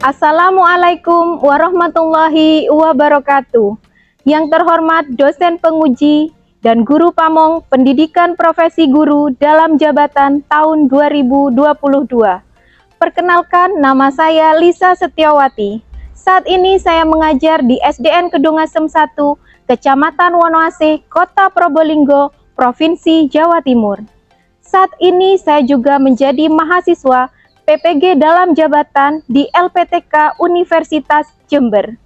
Assalamualaikum warahmatullahi wabarakatuh. Yang terhormat dosen penguji dan guru pamong pendidikan profesi guru dalam jabatan tahun 2022. Perkenalkan, nama saya Lisa Setiawati. Saat ini saya mengajar di SDN Kedungasem 1, Kecamatan Wonoasih, Kota Probolinggo, Provinsi Jawa Timur. Saat ini saya juga menjadi mahasiswa PPG dalam jabatan di LPTK Universitas Jember.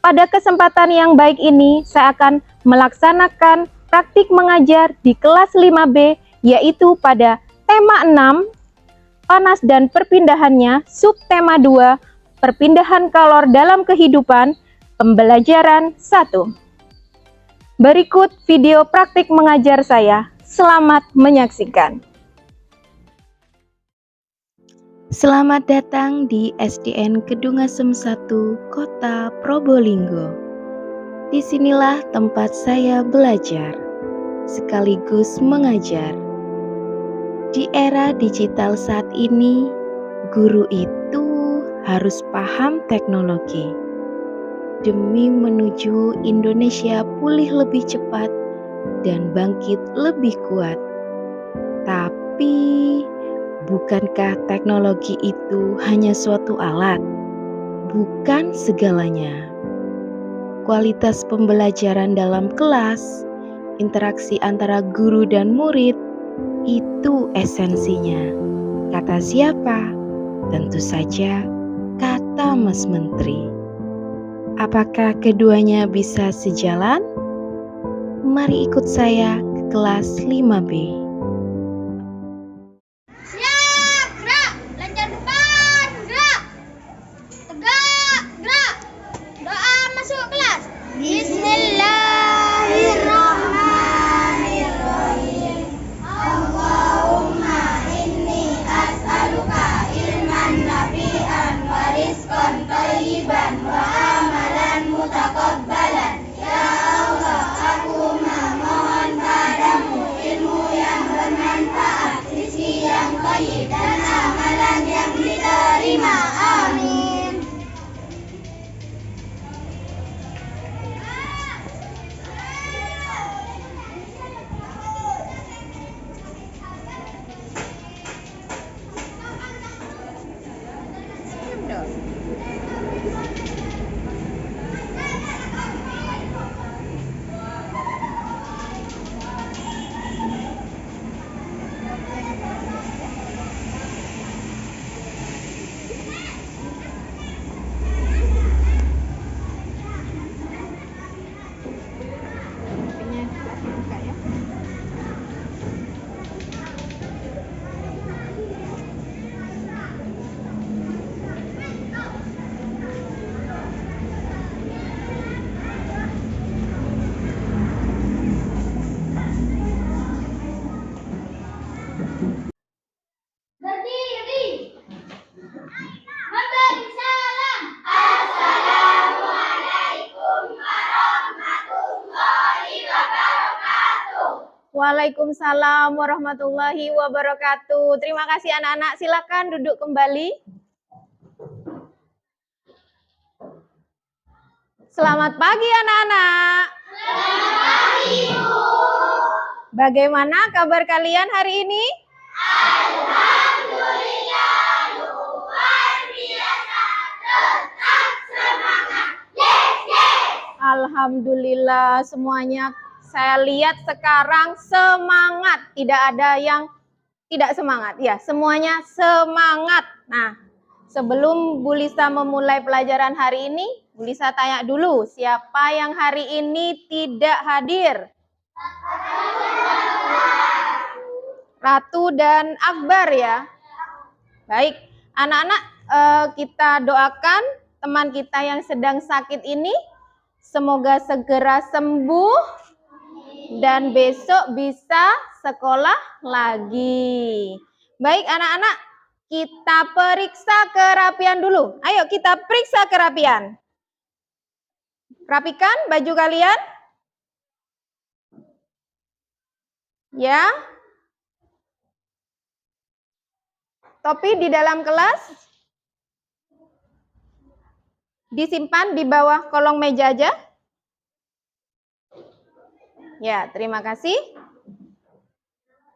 Pada kesempatan yang baik ini, saya akan melaksanakan praktik mengajar di kelas 5B, yaitu pada tema 6, panas dan perpindahannya, subtema 2, perpindahan kalor dalam kehidupan, pembelajaran 1. Berikut video praktik mengajar saya. Selamat menyaksikan. Selamat datang di SDN Kedungasem 1, Kota Probolinggo. Disinilah tempat saya belajar, sekaligus mengajar. Di era digital saat ini, guru itu harus paham teknologi demi menuju Indonesia pulih lebih cepat dan bangkit lebih kuat. Tapi bukankah teknologi itu hanya suatu alat? Bukan segalanya. Kualitas pembelajaran dalam kelas, interaksi antara guru dan murid, itu esensinya. Kata siapa? Tentu saja kata Mas Menteri. Apakah keduanya bisa sejalan? Mari ikut saya ke kelas 5B. Dan amalan yang diterima. Amin. Berdiri. Memberi salam. Assalamualaikum warahmatullahi wabarakatuh. Waalaikumsalam warahmatullahi wabarakatuh. Terima kasih anak-anak, silakan duduk kembali. Selamat pagi anak-anak. Selamat pagi, Bu. Bagaimana kabar kalian hari ini? Alhamdulillah, luar biasa. Tetap semangat. Yes, yes. Alhamdulillah semuanya saya lihat sekarang semangat. Tidak ada yang tidak semangat. Ya, semuanya semangat. Nah, sebelum Bu Lisa memulai pelajaran hari ini, Bu Lisa tanya dulu, siapa yang hari ini tidak hadir? Ratu dan Akbar ya. Baik, anak-anak kita doakan teman kita yang sedang sakit ini semoga segera sembuh dan besok bisa sekolah lagi. Baik anak-anak, kita periksa kerapian dulu. Ayo kita periksa kerapian. Rapikan baju kalian. Ya. Topi di dalam kelas. disimpan di bawah kolong meja aja. Ya, terima kasih.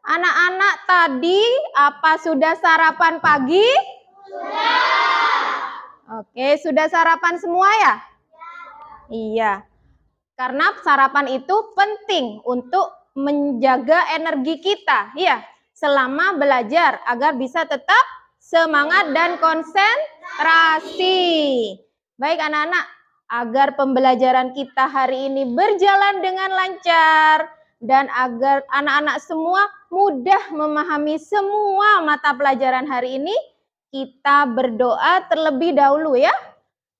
Anak-anak tadi apa sudah sarapan pagi? Sudah. Oke, sudah sarapan semua ya? Iya. Karena sarapan itu penting untuk menjaga energi kita, ya, selama belajar agar bisa tetap semangat dan konsentrasi. Baik anak-anak, agar pembelajaran kita hari ini berjalan dengan lancar dan agar anak-anak semua mudah memahami semua mata pelajaran hari ini, kita berdoa terlebih dahulu ya.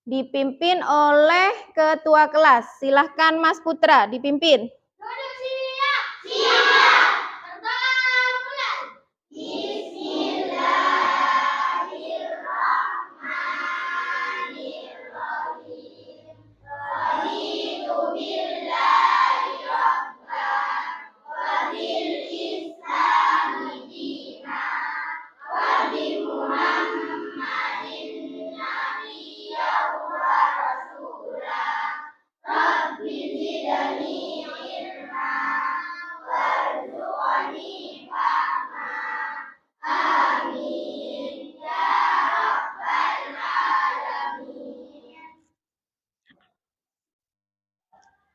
Dipimpin oleh ketua kelas. Silahkan Mas Putra dipimpin. Siap. Siap. Mulai. Bismillahirrahmanirrahim. Raditu billahi rabban wa bil islami dinan wa bi Muhammadin nabiyyan wa rasulah. Rabbi zidni ilma warzuqni fahma. Amin ya rabbal alamin.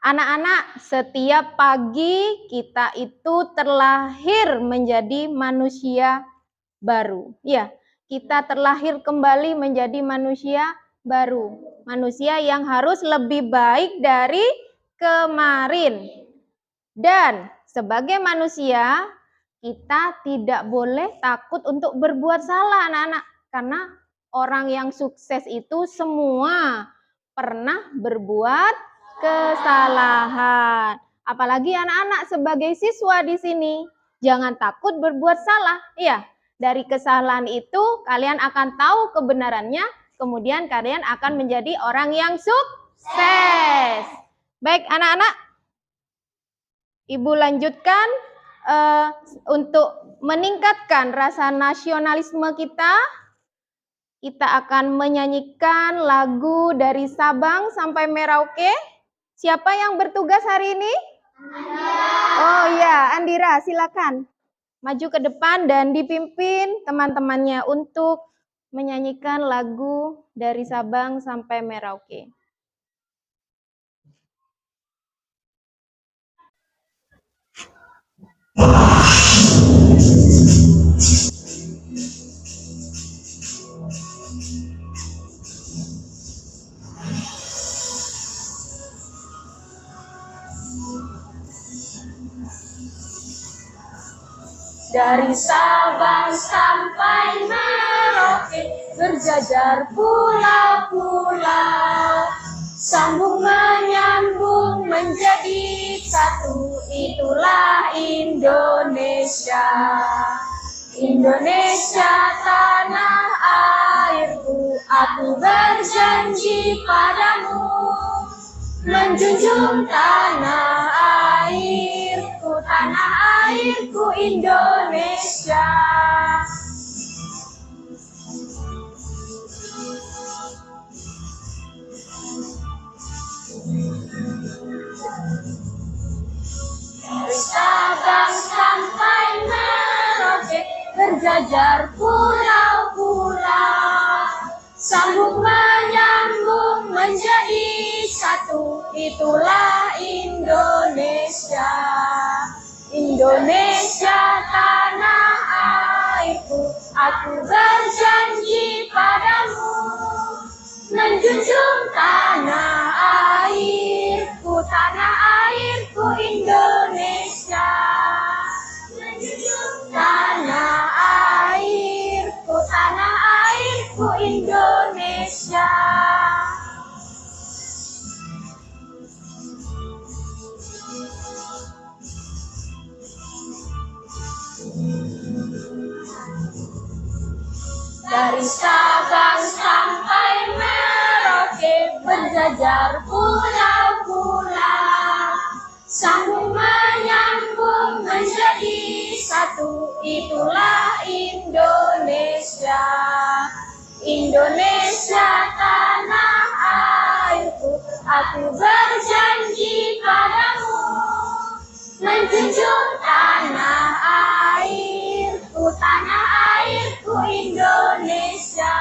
Anak-anak, setiap pagi kita itu terlahir menjadi manusia baru. Ya, kita terlahir kembali menjadi manusia baru. Manusia yang harus lebih baik dari kemarin. Dan sebagai manusia, kita tidak boleh takut untuk berbuat salah, anak-anak. Karena orang yang sukses itu semua pernah berbuat kesalahan. Apalagi anak-anak sebagai siswa di sini, jangan takut berbuat salah. Iya, dari kesalahan itu kalian akan tahu kebenarannya, kemudian kalian akan menjadi orang yang sukses. Baik anak-anak, Ibu lanjutkan untuk meningkatkan rasa nasionalisme kita. Kita akan menyanyikan lagu dari Sabang sampai Merauke. Siapa yang bertugas hari ini? Andira. Oh ya, Andira, silakan maju ke depan dan dipimpin teman-temannya untuk menyanyikan lagu dari Sabang sampai Merauke. Dari Sabang sampai Merauke, berjajar pulau-pulau, sambung menyambung menjadi satu, itulah Indonesia. Indonesia tanah airku, aku berjanji padamu, menjunjung tanah airku Indonesia. Dari Sabang sampai Merauke, berjajar pulau-pulau, sambung menyambung menjadi satu, itulah Indonesia. Indonesia tanah airku, aku berjanji padamu, menjunjung tanah airku Indonesia. Menjunjung tanah airku Indonesia. Dari Sabang sampai Merauke, berjajar pulau-pulau, sambung menyambung menjadi satu, itulah Indonesia. Indonesia tanah Aku berjanji padamu, menjunjung tanah airku Indonesia,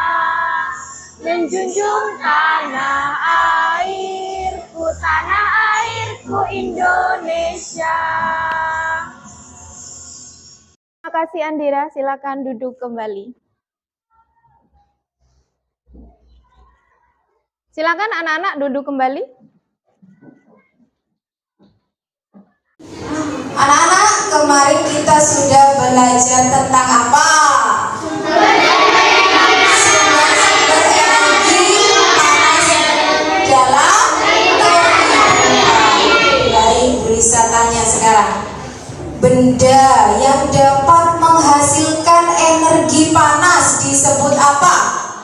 menjunjung tanah airku Indonesia. Terima kasih Andira, silakan duduk kembali. Silakan anak-anak duduk kembali. Anak-anak, kemarin kita sudah belajar tentang apa? Sumber-sumber energi panas dalam kehidupan. Baik, Bu Lisa tanya sekarang. Benda yang dapat menghasilkan energi panas disebut apa?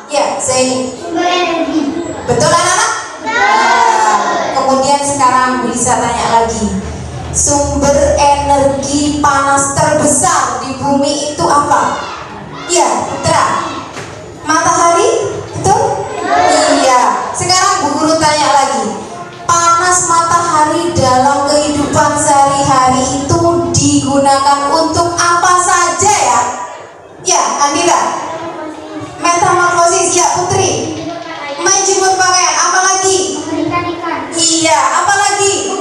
Ya, Zaini. Sumber energi. Betul anak-anak? Kemudian sekarang Bu Lisa tanya lagi. Sumber energi panas terbesar di bumi itu apa? Iya, Putra. Matahari? Betul? Iya. Sekarang Bu Guru tanya lagi. Panas matahari dalam kehidupan sehari-hari itu digunakan untuk apa saja ya? Ya, Andira. Metamorfosis, ya Putri. Menjemur pakaian, apa lagi? Ikan-ikan. Iya, apa lagi?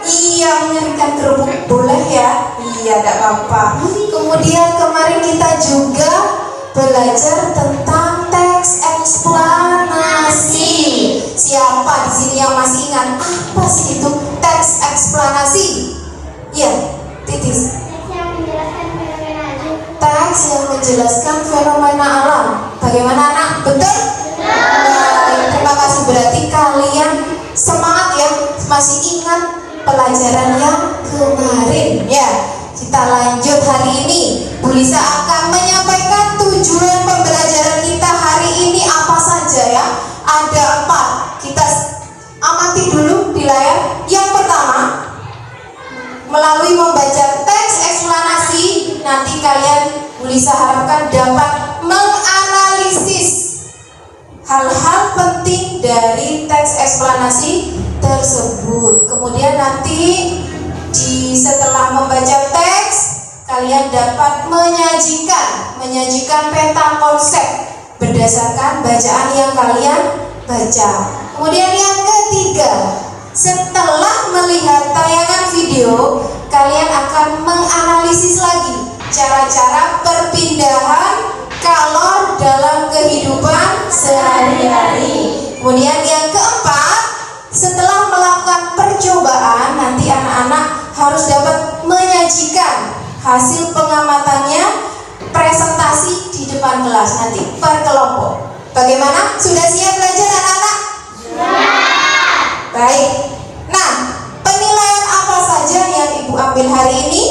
Iya, mengeringkan kerupuk, boleh ya? Iya, tidak apa-apa. Kemudian kemarin kita juga belajar tentang teks eksplanasi. Siapa di sini yang masih ingat apa sih itu teks eksplanasi? Iya, Titis. Teks yang menjelaskan fenomena alam. Bagaimana anak? Betul? Baik, terima kasih. Berarti kalian semangat ya, masih ingat pelajaran yang kemarin ya. Kita lanjut hari ini. Bu Lisa akan menyampaikan tujuan pembelajaran kita hari ini apa saja ya. Ada 4. Kita amati dulu di layar. Yang pertama, melalui membaca teks eksplanasi, nanti kalian Bu Lisa harapkan dapat menganalisis hal-hal penting dari teks eksplanasi tersebut. Kemudian nanti setelah membaca teks, kalian dapat menyajikan peta konsep berdasarkan bacaan yang kalian baca. Kemudian yang ketiga, setelah melihat tayangan video, kalian akan menganalisis lagi cara-cara perpindahan kalor dalam kehidupan sehari-hari. Kemudian yang keempat, setelah melakukan percobaan, nanti anak-anak harus dapat menyajikan hasil pengamatannya, presentasi di depan kelas nanti per kelompok. Bagaimana? Sudah siap belajar anak-anak? Baik. Nah, penilaian apa saja yang Ibu ambil hari ini?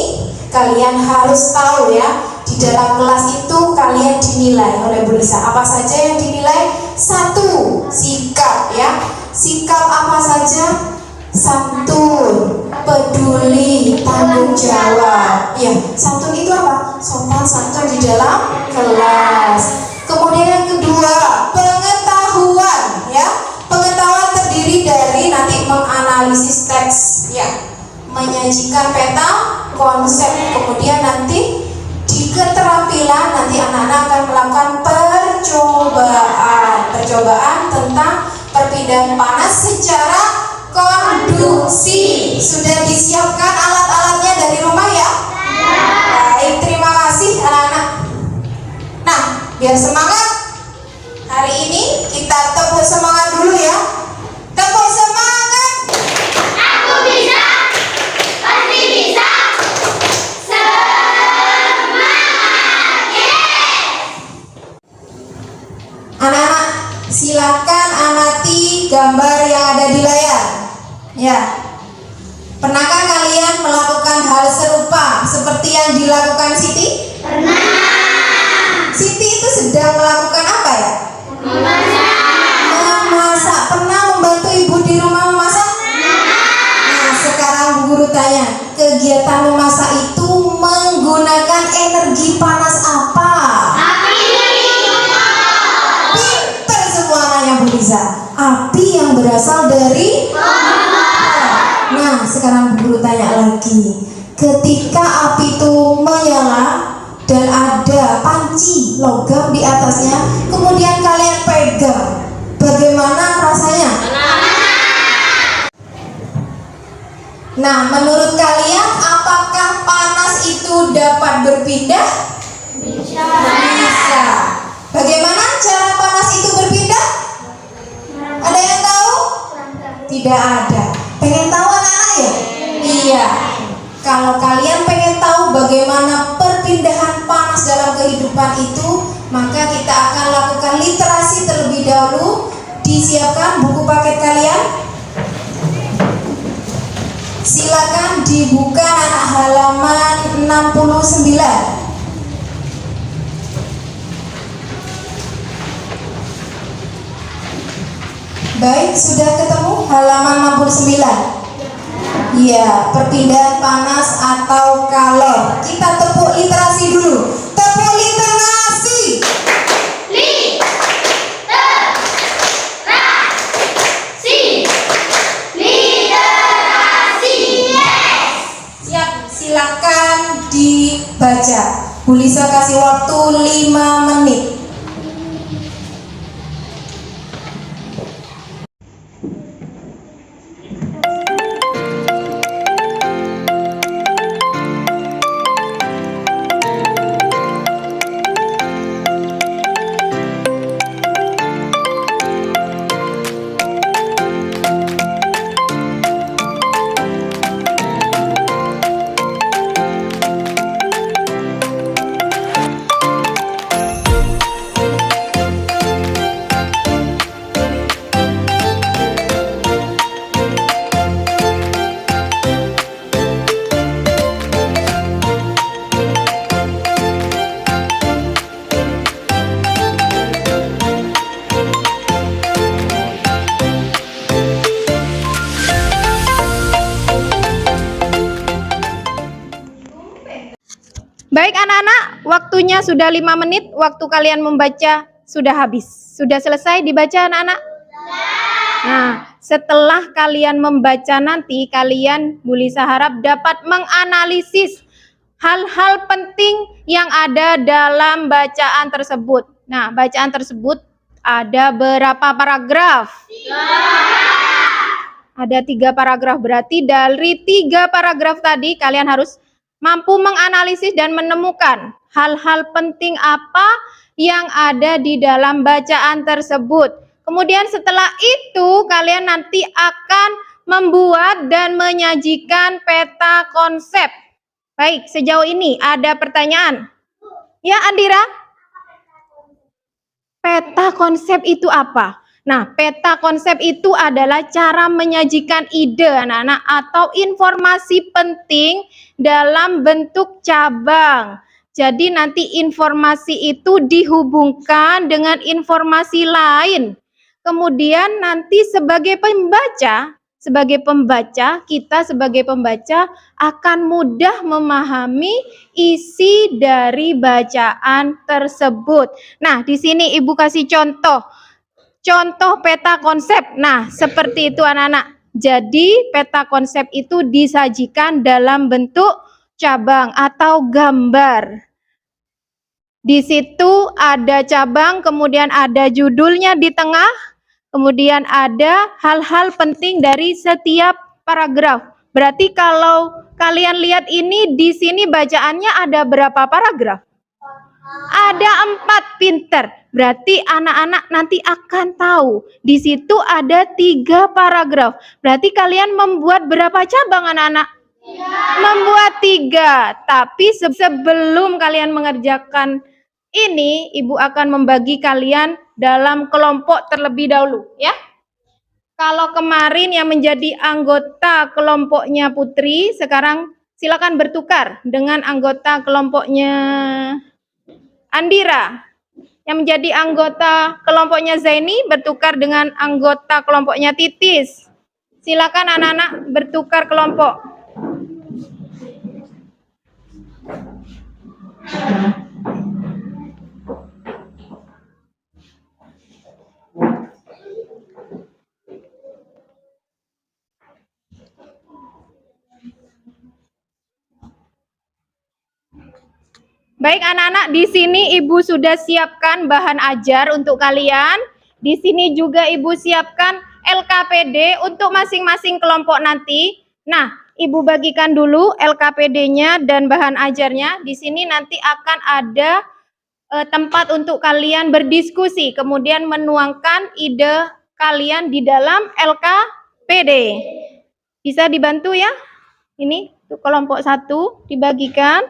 Kalian harus tahu ya. Di dalam kelas itu kalian dinilai oleh Bu Lisa. Apa saja yang dinilai? 1, sikap ya. Sikap apa saja? Santun, peduli, tanggung jawab. Ya, santun itu apa? Sopan santun di dalam kelas. Kemudian yang kedua, pengetahuan ya. Pengetahuan terdiri dari nanti menganalisis teks ya, menyajikan peta konsep. Kemudian nanti di keterampilan nanti anak-anak akan melakukan percobaan tentang perpindahan panas secara konduksi. Sudah disiapkan alat-alatnya dari rumah ya? Baik, terima kasih anak-anak. Nah, biar semangat hari ini kita tepuk semangat dulu ya. Tepuk semangat. Aku bisa, pasti bisa. Anak-anak, silakan amati gambar yang ada di layar. Ya. Pernahkah kalian melakukan hal serupa seperti yang dilakukan Siti? Pernah. Siti itu sedang melakukan apa ya? Memasak. Memasak. Pernah membantu ibu di rumah memasak? Nah, sekarang Bu Guru tanya, kegiatan memasak itu menggunakan energi panas apa? Pinter semua anaknya Bu Lisa. Api yang berasal dari bertanya lagi. Ketika api itu menyala dan ada panci logam di atasnya, kemudian kalian pegang, bagaimana rasanya? Nah, menurut kalian apakah panas itu dapat berpindah? Bisa. Bisa. Bagaimana cara panas itu berpindah? Ada yang tahu? Tidak ada. Pengen tahu anak-anak ya? Iya. Kalau kalian pengen tahu bagaimana perpindahan panas dalam kehidupan itu, maka kita akan lakukan literasi terlebih dahulu. Disiapkan buku paket kalian. Silakan dibuka anak halaman 69. Baik, sudah ketemu halaman 69. Iya, perpindahan panas atau kalor. Kita tepuk literasi dulu. Tepuk literasi. Literasi. Yes. Siap, silakan dibaca. Bu Lisa kasih waktu 5 menit. Baik anak-anak, waktunya sudah 5 menit, waktu kalian membaca sudah habis. Sudah selesai dibaca anak-anak? Nah, setelah kalian membaca nanti, kalian Bu Lisa harap dapat menganalisis hal-hal penting yang ada dalam bacaan tersebut. Nah, bacaan tersebut ada berapa paragraf? Ada 3 paragraf, berarti dari 3 paragraf tadi kalian harus mampu menganalisis dan menemukan hal-hal penting apa yang ada di dalam bacaan tersebut. Kemudian setelah itu kalian nanti akan membuat dan menyajikan peta konsep. Baik, sejauh ini ada pertanyaan? Ya, Andira? Peta konsep itu apa? Nah, peta konsep itu adalah cara menyajikan ide anak-anak atau informasi penting dalam bentuk cabang. Jadi nanti informasi itu dihubungkan dengan informasi lain. Kemudian nanti sebagai pembaca, kita sebagai pembaca akan mudah memahami isi dari bacaan tersebut. Nah, di sini Ibu kasih contoh peta konsep. Nah, seperti itu anak-anak. Jadi, peta konsep itu disajikan dalam bentuk cabang atau gambar. Di situ ada cabang, kemudian ada judulnya di tengah, kemudian ada hal-hal penting dari setiap paragraf. Berarti kalau kalian lihat ini, di sini bacaannya ada berapa paragraf? Ada 4, pinter. Berarti anak-anak nanti akan tahu. Di situ ada 3 paragraf. Berarti kalian membuat berapa cabang anak-anak? Membuat 3. Tapi sebelum kalian mengerjakan ini, Ibu akan membagi kalian dalam kelompok terlebih dahulu, ya. Kalau kemarin yang menjadi anggota kelompoknya Putri, sekarang silakan bertukar dengan anggota kelompoknya Andira. Yang menjadi anggota kelompoknya Zaini bertukar dengan anggota kelompoknya Titis. Silakan anak-anak bertukar kelompok. Baik anak-anak, di sini Ibu sudah siapkan bahan ajar untuk kalian. Di sini juga Ibu siapkan LKPD untuk masing-masing kelompok nanti. Nah, Ibu bagikan dulu LKPD-nya dan bahan ajarnya. Di sini nanti akan ada tempat untuk kalian berdiskusi, kemudian menuangkan ide kalian di dalam LKPD. Bisa dibantu ya? Ini untuk kelompok 1 dibagikan.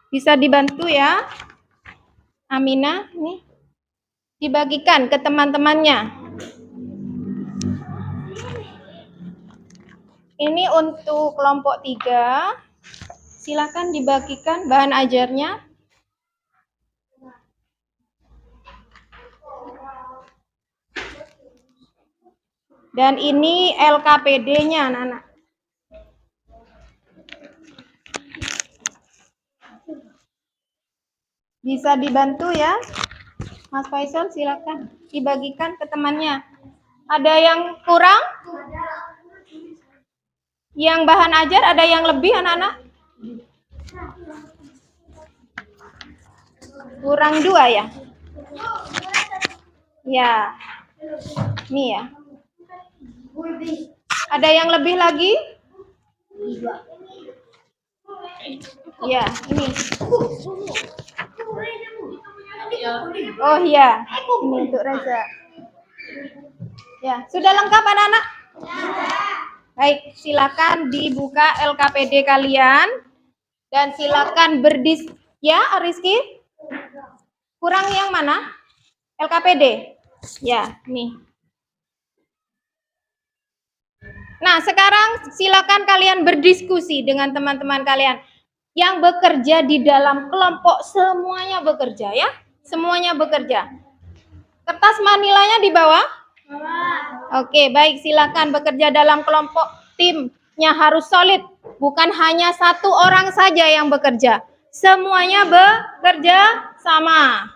Bisa dibantu ya, Amina, ini dibagikan ke teman-temannya. Ini untuk kelompok 3, silakan dibagikan bahan ajarnya. Dan ini LKPD-nya, anak-anak. Bisa dibantu ya, Mas Faisal, silakan dibagikan ke temannya. Ada yang kurang? Yang bahan ajar ada yang lebih, anak-anak? Kurang 2 ya? Ya, ini ya. Ada yang lebih lagi? Ya, ini. Oh iya, ini untuk Reza. Ya, sudah lengkap anak-anak? Baik, silakan dibuka LKPD kalian dan silakan ya, Rizky. Kurang yang mana? LKPD. Ya, nih. Nah, sekarang silakan kalian berdiskusi dengan teman-teman kalian yang bekerja di dalam kelompok. Semuanya bekerja ya, semuanya bekerja. Kertas manilanya di bawah? Oke, baik, silakan bekerja dalam kelompok. Timnya harus solid, bukan hanya 1 orang saja yang bekerja. Semuanya bekerja sama.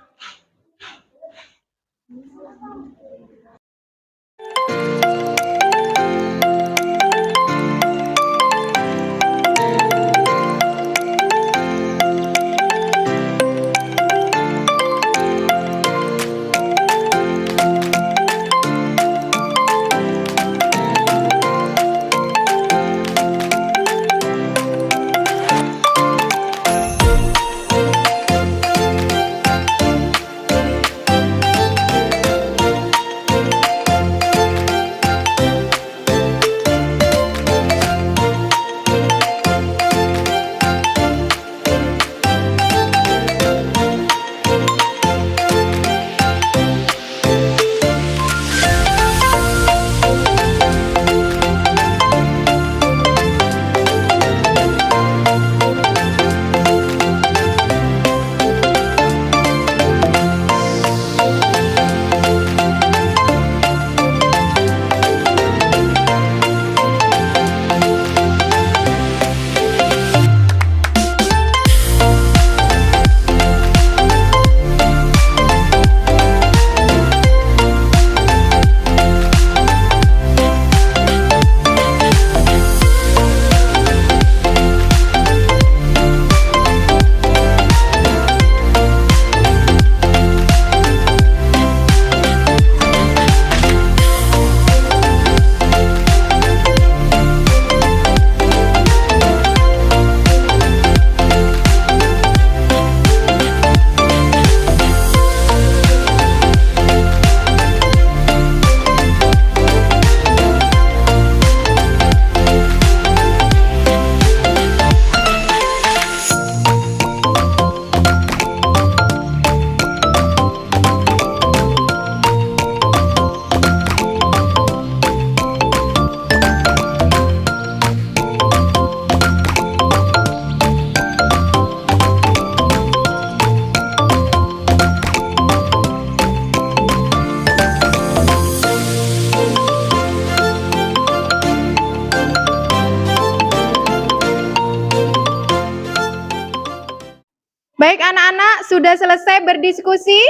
Baik anak-anak, sudah selesai berdiskusi?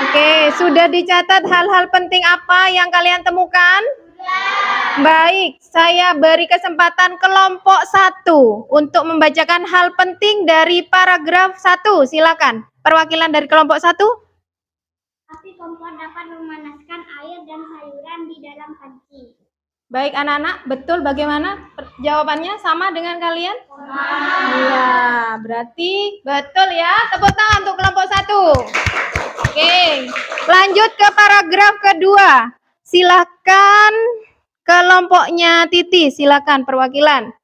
Oke, sudah dicatat hal-hal penting apa yang kalian temukan? Baik, saya beri kesempatan kelompok 1 untuk membacakan hal penting dari paragraf 1. Silakan. Perwakilan dari kelompok 1. Api kompor dapat memanaskan air dan sayuran di dalam panci. Baik anak-anak, betul bagaimana jawabannya? Sama dengan kalian? Iya, berarti betul ya. Tepuk tangan untuk kelompok 1. Oke, lanjut ke paragraf kedua. Silakan kelompoknya Titi, silakan perwakilan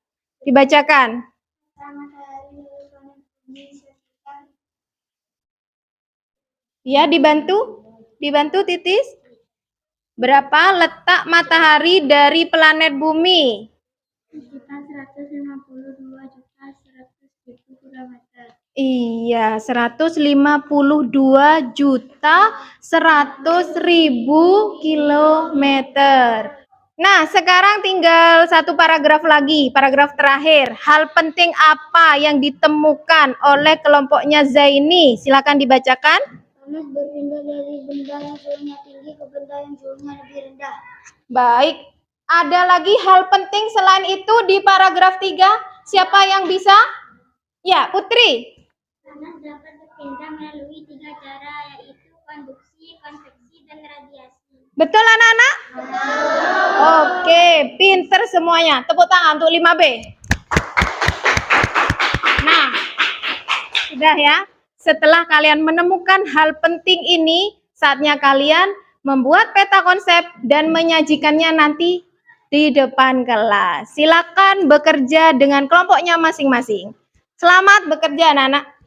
dibacakan. Ya, dibantu Titis. Berapa letak matahari dari planet bumi? Sekitar 152.100.000 kilometer. Iya, 152.100.000 kilometer. Nah, sekarang tinggal satu paragraf lagi, paragraf terakhir. Hal penting apa yang ditemukan oleh kelompoknya Zaini? Silakan dibacakan. Panas berpindah dari benda yang suhunya tinggi ke benda yang suhunya lebih rendah. Baik, ada lagi hal penting selain itu di paragraf 3. Siapa yang bisa? Ya, Putri. Panas dapat berpindah melalui 3 cara, yaitu konduksi, konveksi, dan radiasi. Betul anak-anak? Oke, pinter semuanya. Tepuk tangan untuk 5B. Nah, sudah ya. Setelah kalian menemukan hal penting ini, saatnya kalian membuat peta konsep dan menyajikannya nanti di depan kelas. Silakan bekerja dengan kelompoknya masing-masing. Selamat bekerja anak-anak.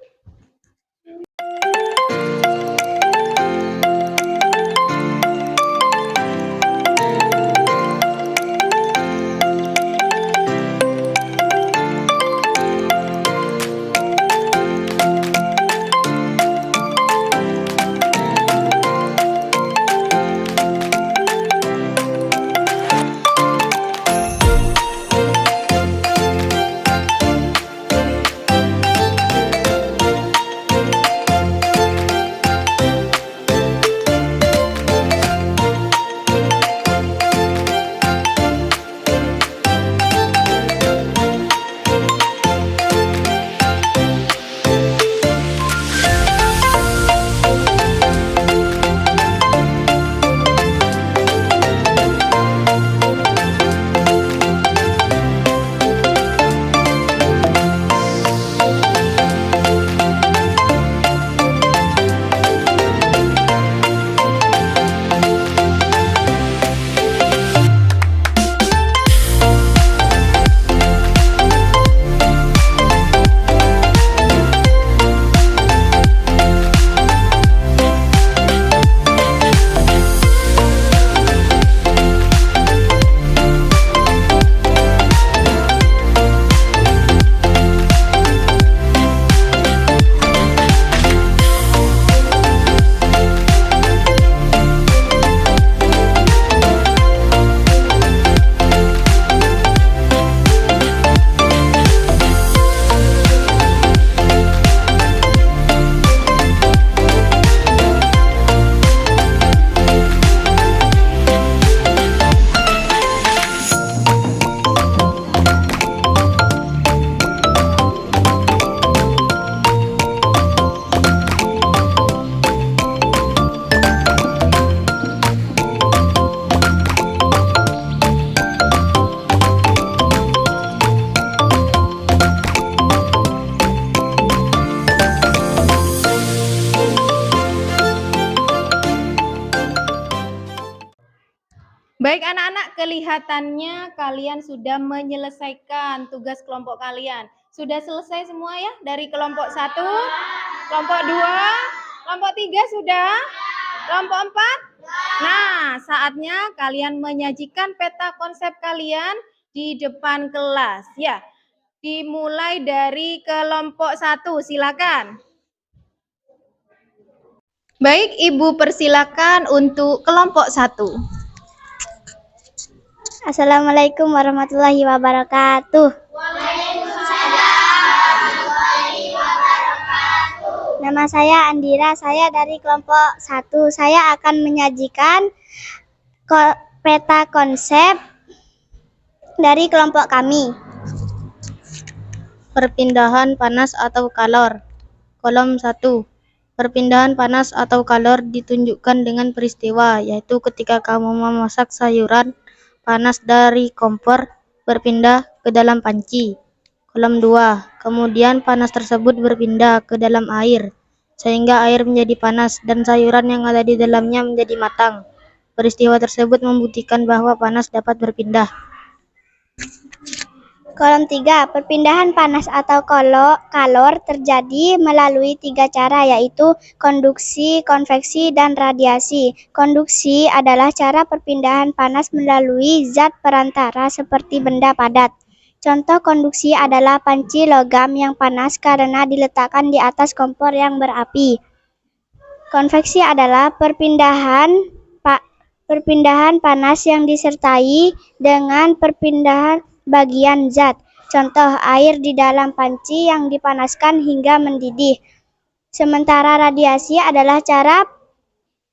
Baik anak-anak, kelihatannya kalian sudah menyelesaikan tugas kelompok kalian. Sudah selesai semua ya? Dari kelompok 1, kelompok 2, kelompok 3 sudah? Kelompok 4? Nah, saatnya kalian menyajikan peta konsep kalian di depan kelas. Ya, dimulai dari kelompok 1, silakan. Baik, Ibu persilakan untuk kelompok 1. Assalamualaikum warahmatullahi wabarakatuh. Nama saya Andira, saya dari kelompok 1. Saya akan menyajikan peta konsep dari kelompok kami. Perpindahan panas atau kalor. Kolom 1. Perpindahan panas atau kalor ditunjukkan dengan peristiwa, yaitu ketika kamu memasak sayuran, panas dari kompor berpindah ke dalam panci. Kolom 2. Kemudian panas tersebut berpindah ke dalam air, sehingga air menjadi panas dan sayuran yang ada di dalamnya menjadi matang. Peristiwa tersebut membuktikan bahwa panas dapat berpindah. Kolom 3. Perpindahan panas atau kalor terjadi melalui 3 cara, yaitu konduksi, konveksi, dan radiasi. Konduksi adalah cara perpindahan panas melalui zat perantara seperti benda padat. Contoh konduksi adalah panci logam yang panas karena diletakkan di atas kompor yang berapi. Konveksi adalah perpindahan panas yang disertai dengan perpindahan bagian zat. Contoh, air di dalam panci yang dipanaskan hingga mendidih. Sementara radiasi adalah cara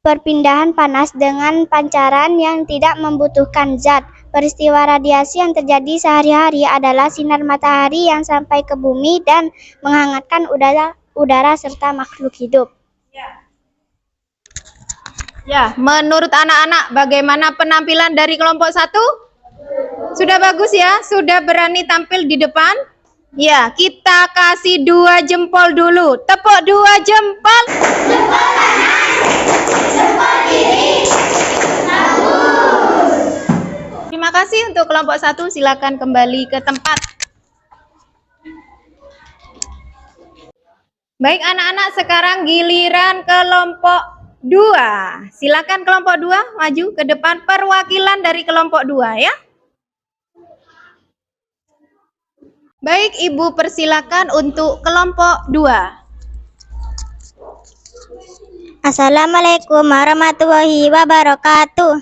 perpindahan panas dengan pancaran yang tidak membutuhkan zat. Peristiwa radiasi yang terjadi sehari-hari adalah sinar matahari yang sampai ke bumi dan menghangatkan udara serta makhluk hidup. Ya, menurut anak-anak bagaimana penampilan dari kelompok 1? Sudah bagus ya? Sudah berani tampil di depan? Ya, kita kasih 2 jempol dulu. Tepuk 2 jempol. Jempol kanan, jempol kiri. Terima kasih untuk kelompok 1. Silakan kembali ke tempat. Baik anak-anak, sekarang giliran kelompok 2. Silakan kelompok 2 maju ke depan, perwakilan dari kelompok 2 ya. Baik, Ibu persilakan untuk kelompok 2. Assalamualaikum warahmatullahi wabarakatuh.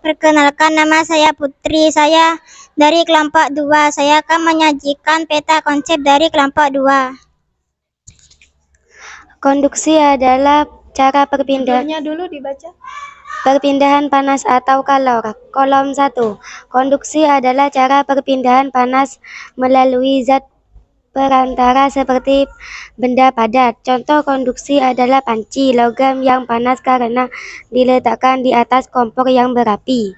Perkenalkan, nama saya Putri. Saya dari kelompok 2. Saya akan menyajikan peta konsep dari kelompok 2. Konduksi adalah cara Judulnya dulu dibaca. perpindahan panas atau kalor. Kolom 1. Konduksi adalah cara perpindahan panas melalui zat perantara seperti benda padat. Contoh konduksi adalah panci logam yang panas karena diletakkan di atas kompor yang berapi.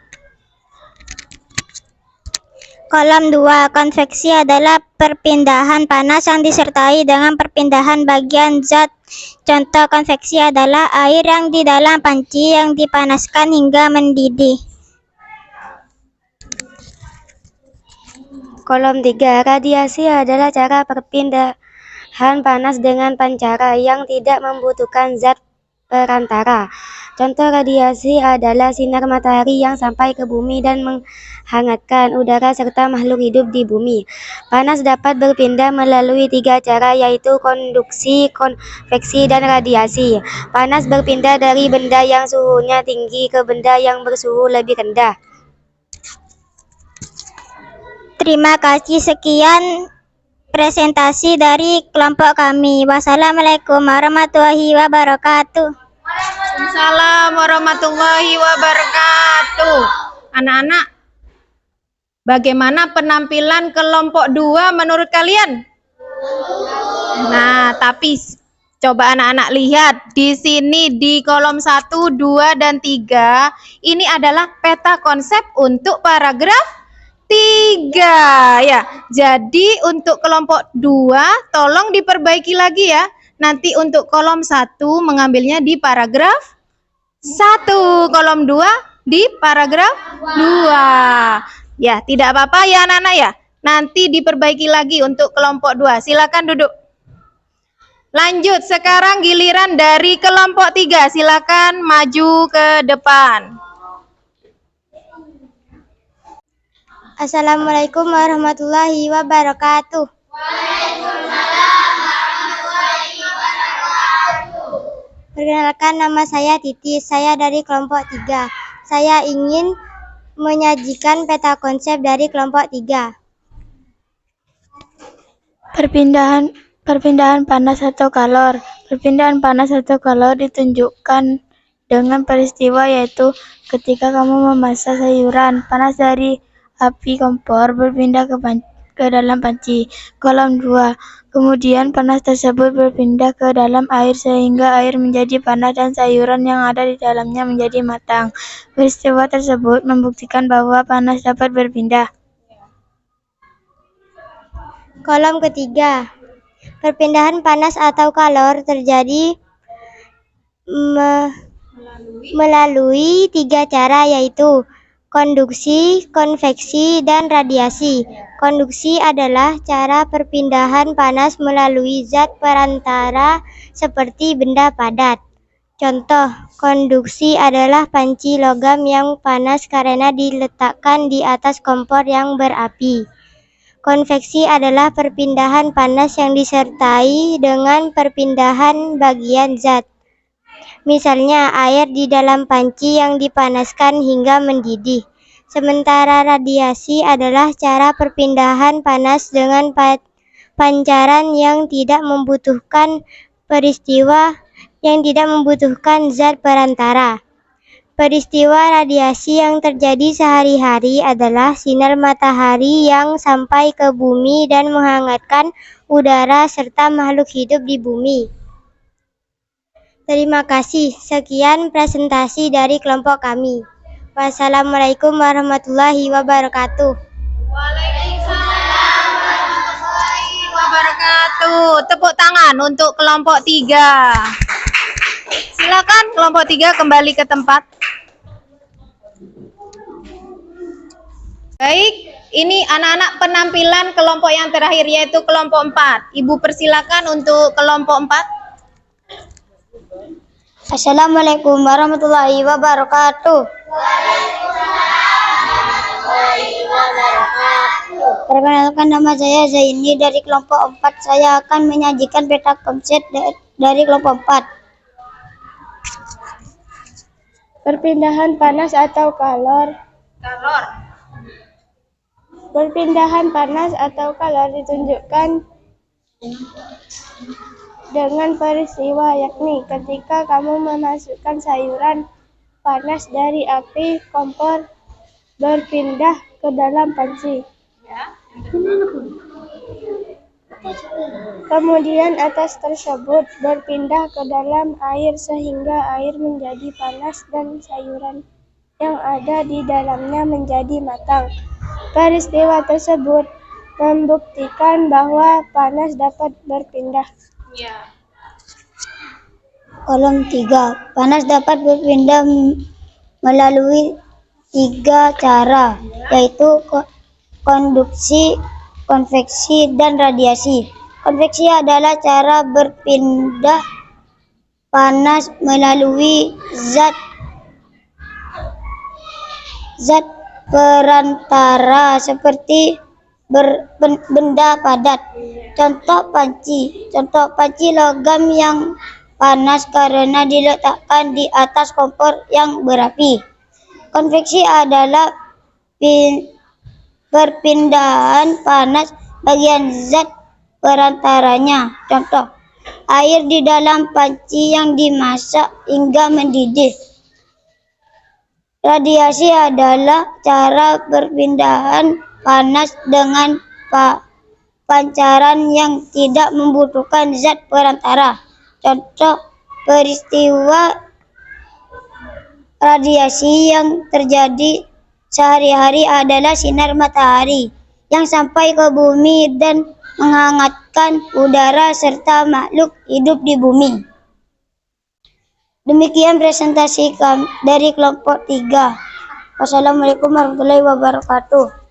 Kolom 2. Konveksi adalah perpindahan panas yang disertai dengan perpindahan bagian zat. Contoh konveksi adalah air yang di dalam panci yang dipanaskan hingga mendidih. Kolom 3. Radiasi adalah cara perpindahan panas dengan pancara yang tidak membutuhkan zat perantara. Contoh radiasi adalah sinar matahari yang sampai ke bumi dan menghangatkan udara serta makhluk hidup di bumi. Panas dapat berpindah melalui 3 cara, yaitu konduksi, konveksi, dan radiasi. Panas berpindah dari benda yang suhunya tinggi ke benda yang bersuhu lebih rendah. Terima kasih, sekian presentasi dari kelompok kami. Wassalamualaikum warahmatullahi wabarakatuh. Waalaikumsalam warahmatullahi wabarakatuh. Anak-anak, bagaimana penampilan kelompok 2 menurut kalian? Nah, tapi coba anak-anak lihat di sini di kolom 1, 2, dan 3. Ini adalah peta konsep untuk paragraf 3 ya. Jadi untuk kelompok 2 tolong diperbaiki lagi ya. Nanti untuk kolom 1 mengambilnya di paragraf 1, kolom 2 di paragraf 2. Ya, tidak apa-apa ya anak-anak ya. Nanti diperbaiki lagi untuk kelompok 2. Silakan duduk. Lanjut, sekarang giliran dari kelompok 3. Silakan maju ke depan. Assalamualaikum warahmatullahi wabarakatuh. Perkenalkan, nama saya Titi. Saya dari kelompok 3. Saya ingin menyajikan peta konsep dari kelompok 3. Perpindahan panas atau kalor. Perpindahan panas atau kalor ditunjukkan dengan peristiwa, yaitu ketika kamu memasak sayuran, panas dari api kompor berpindah ke dalam panci. Kolom 2. Kemudian panas tersebut berpindah ke dalam air sehingga air menjadi panas dan sayuran yang ada di dalamnya menjadi matang. Peristiwa tersebut membuktikan bahwa panas dapat berpindah. Kolom ketiga. Perpindahan panas atau kalor terjadi melalui 3 cara, yaitu konduksi, konveksi, dan radiasi. Konduksi adalah cara perpindahan panas melalui zat perantara seperti benda padat. Contoh, konduksi adalah panci logam yang panas karena diletakkan di atas kompor yang berapi. Konveksi adalah perpindahan panas yang disertai dengan perpindahan bagian zat. Misalnya air di dalam panci yang dipanaskan hingga mendidih. Sementara radiasi adalah cara perpindahan panas dengan pancaran yang tidak membutuhkan zat perantara. Peristiwa radiasi yang terjadi sehari-hari adalah sinar matahari yang sampai ke bumi dan menghangatkan udara serta makhluk hidup di bumi. Terima kasih. Sekian presentasi dari kelompok kami. Wassalamualaikum warahmatullahi wabarakatuh. Waalaikumsalam warahmatullahi wabarakatuh. Tepuk tangan untuk kelompok 3. Silakan kelompok 3 kembali ke tempat. Baik, ini anak-anak penampilan kelompok yang terakhir yaitu kelompok 4. Ibu persilakan untuk kelompok 4. Assalamualaikum warahmatullahi wabarakatuh. Perkenalkan, nama saya Zaini dari kelompok 4. Saya akan menyajikan peta konsep dari kelompok 4. Perpindahan panas atau kalor. Perpindahan panas atau kalor ditunjukkan dengan peristiwa, yakni ketika kamu memasukkan sayuran, panas dari api kompor berpindah ke dalam panci. Kemudian atas tersebut berpindah ke dalam air sehingga air menjadi panas dan sayuran yang ada di dalamnya menjadi matang. Peristiwa tersebut membuktikan bahwa panas dapat berpindah. Kolom 3. Panas dapat berpindah melalui 3 cara, yaitu konduksi, konveksi, dan radiasi. Konveksi adalah cara berpindah panas melalui zat perantara seperti benda padat. Contoh panci logam yang panas karena diletakkan di atas kompor yang berapi. Konveksi adalah perpindahan panas bagian zat perantaranya. Contoh, air di dalam panci yang dimasak hingga mendidih. Radiasi adalah cara perpindahan panas dengan pancaran yang tidak membutuhkan zat perantara. Contoh peristiwa radiasi yang terjadi sehari-hari adalah sinar matahari yang sampai ke bumi dan menghangatkan udara serta makhluk hidup di bumi. Demikian presentasi dari kelompok 3. Wassalamualaikum warahmatullahi wabarakatuh.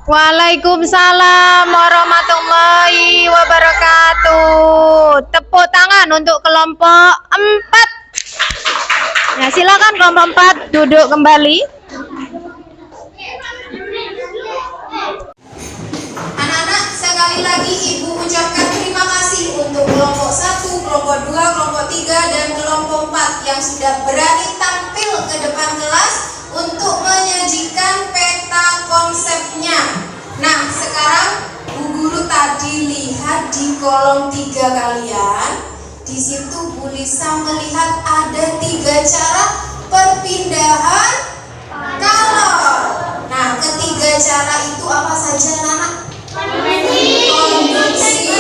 Waalaikumsalam warahmatullahi wabarakatuh. Tepuk tangan untuk kelompok 4. Nah, silakan kelompok 4 duduk kembali. Anak-anak, sekali lagi Ibu ucapkan terima kasih untuk kelompok 1, kelompok 2, kelompok 3, dan kelompok 4 yang sudah berani tampil ke depan kelas untuk menyajikan peta konsepnya. Nah, sekarang Bu Guru tadi lihat di kolom 3 kalian, Di situ Bu Lisa melihat ada 3 cara perpindahan kalor. Nah, ketiga cara itu apa saja, anak-anak? Konduksi,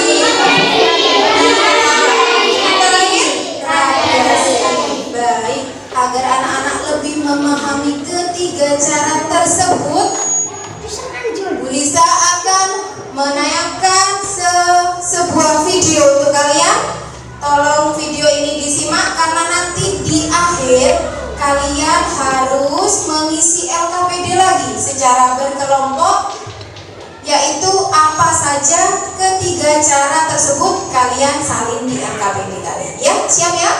radiasi. Baik, agar anak-anak lebih memahami ketiga cara tersebut, Bu Lisa akan menayangkan sebuah video untuk kalian. Tolong video ini disimak karena nanti di akhir kalian harus mengisi LKPD lagi secara berkelompok, yaitu apa saja ketiga cara tersebut kalian salin di LKPD kalian. Ya, siap ya?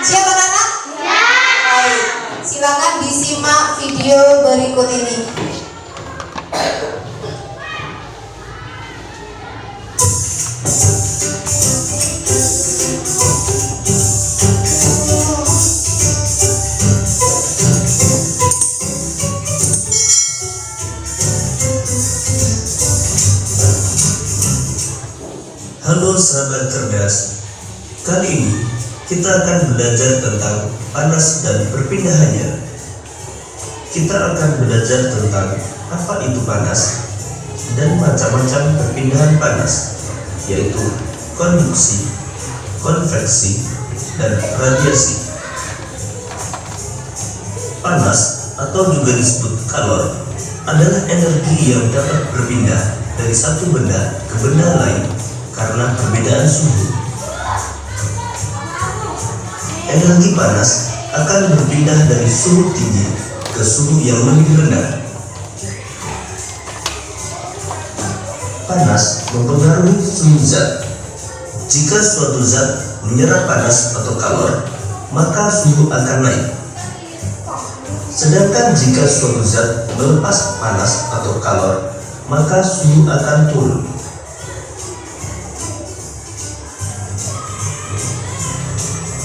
Siap anak-anak? Ya. Baik, silakan disimak video berikut ini. Halo sahabat cerdas, kali ini kita akan belajar tentang panas dan perpindahannya. Kita akan belajar tentang apa itu panas dan macam-macam perpindahan panas, yaitu konduksi, konveksi, dan radiasi. Panas atau juga disebut kalor adalah energi yang dapat berpindah dari satu benda ke benda lain karena perbedaan suhu. Energi panas akan berpindah dari suhu tinggi ke suhu yang lebih rendah. Panas mempengaruhi suhu zat. Jika suatu zat menyerap panas atau kalor, maka suhu akan naik. Sedangkan jika suatu zat melepas panas atau kalor, maka suhu akan turun.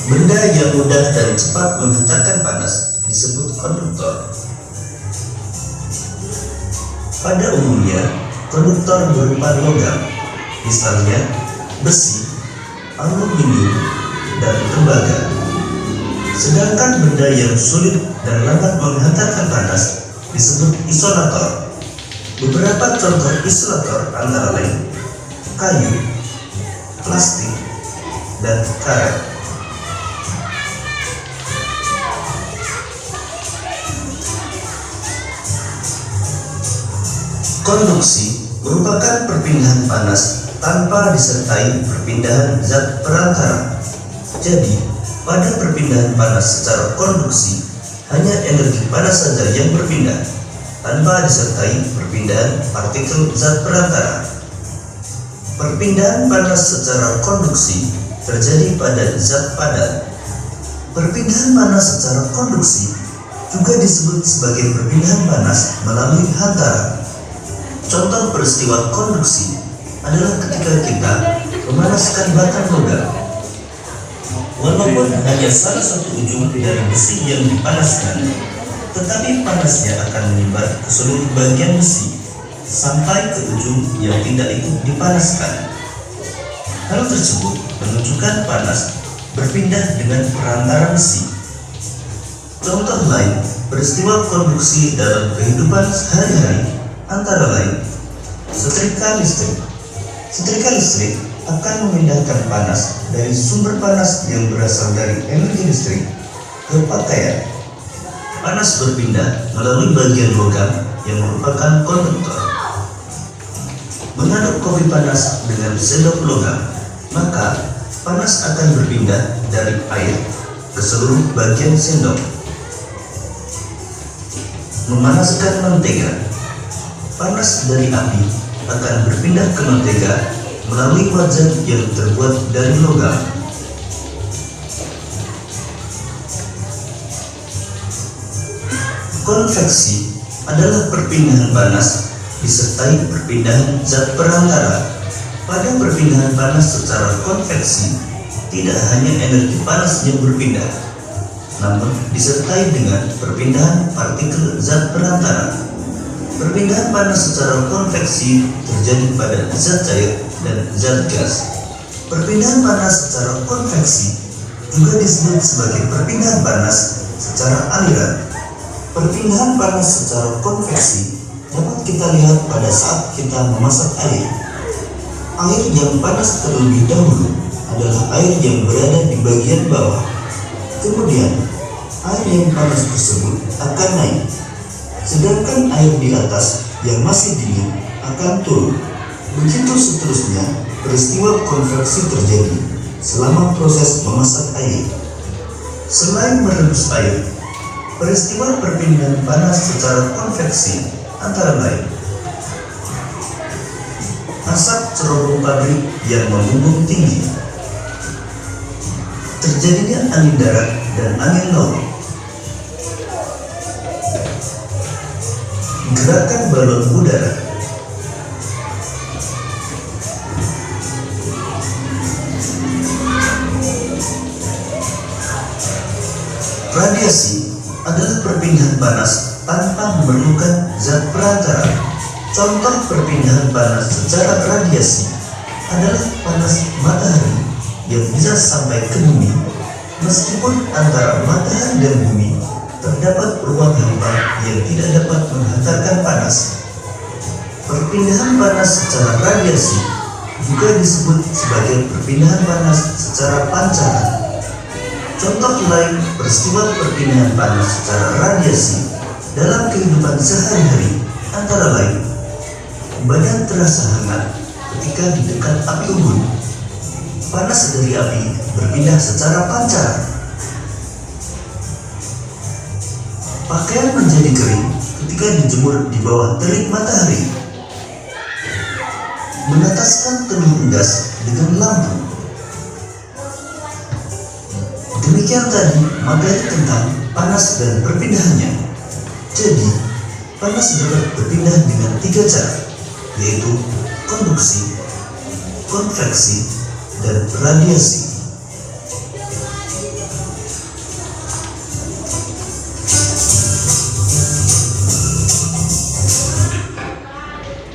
Benda yang mudah dan cepat menghantarkan panas disebut konduktor. Pada umumnya, konduktor berupa logam, misalnya besi, aluminium, dan tembaga. Sedangkan benda yang sulit dan lambat menghantarkan panas disebut isolator. Beberapa contoh isolator antara lain kayu, plastik, dan karet. Konduksi merupakan perpindahan panas tanpa disertai perpindahan zat perantara. Jadi, pada perpindahan panas secara konduksi, hanya energi panas saja yang berpindah, tanpa disertai perpindahan partikel zat perantara. Perpindahan panas secara konduksi terjadi pada zat padat. Perpindahan panas secara konduksi juga disebut sebagai perpindahan panas melalui hantara. Contoh peristiwa konduksi adalah ketika kita memanaskan batang logam. Walaupun hanya salah satu ujung dari besi yang dipanaskan, tetapi panasnya akan menyebar ke seluruh bagian besi sampai ke ujung yang tidak ikut dipanaskan. Hal tersebut menunjukkan panas berpindah dengan perantara besi. Contoh lain peristiwa konduksi dalam kehidupan sehari-hari antara lain setrika listrik. Setrika listrik akan memindahkan panas dari sumber panas yang berasal dari energi listrik ke pakaian. Panas berpindah melalui bagian logam yang merupakan konduktor. Mengaduk kopi panas dengan sendok logam, maka panas akan berpindah dari air ke seluruh bagian sendok. Memanaskan mentega. Panas dari api akan berpindah ke mentega melalui wajan yang terbuat dari logam. Konveksi adalah perpindahan panas disertai perpindahan zat perantara. Pada perpindahan panas secara konveksi, tidak hanya energi panas yang berpindah, namun disertai dengan perpindahan partikel zat perantara. Perpindahan panas secara konveksi terjadi pada zat cair dan zat gas. Perpindahan panas secara konveksi juga disebut sebagai perpindahan panas secara aliran. Perpindahan panas secara konveksi dapat kita lihat pada saat kita memasak air. Air yang panas terlebih dahulu adalah air yang berada di bagian bawah. Kemudian, air yang panas tersebut akan naik, sedangkan air di atas yang masih dingin akan turun. Begitu seterusnya, peristiwa konveksi terjadi selama proses memasak air. Selain merebus air, peristiwa perpindahan panas secara konveksi antara lain asap cerobong pabrik yang membumbung tinggi, terjadinya angin darat dan angin laut, gerakan balon udara, radiasi adalah perpindahan panas tanpa memerlukan zat perantara. Contoh perpindahan panas secara radiasi adalah panas matahari yang bisa sampai ke bumi, meskipun antara matahari dan bumi terdapat ruang hampa yang tidak dapat menghantarkan panas. Perpindahan panas secara radiasi juga disebut sebagai perpindahan panas secara pancaran. Contoh lain peristiwa perpindahan panas secara radiasi dalam kehidupan sehari-hari antara lain badan terasa hangat ketika di dekat api unggun. Panas dari api berpindah secara pancaran. Pakaian menjadi kering ketika dijemur di bawah terik matahari. Menetaskan telur unggas dengan lampu. Demikian tadi materi tentang panas dan perpindahannya. Jadi, panas dapat berpindah dengan 3 cara, yaitu konduksi, konveksi, dan radiasi.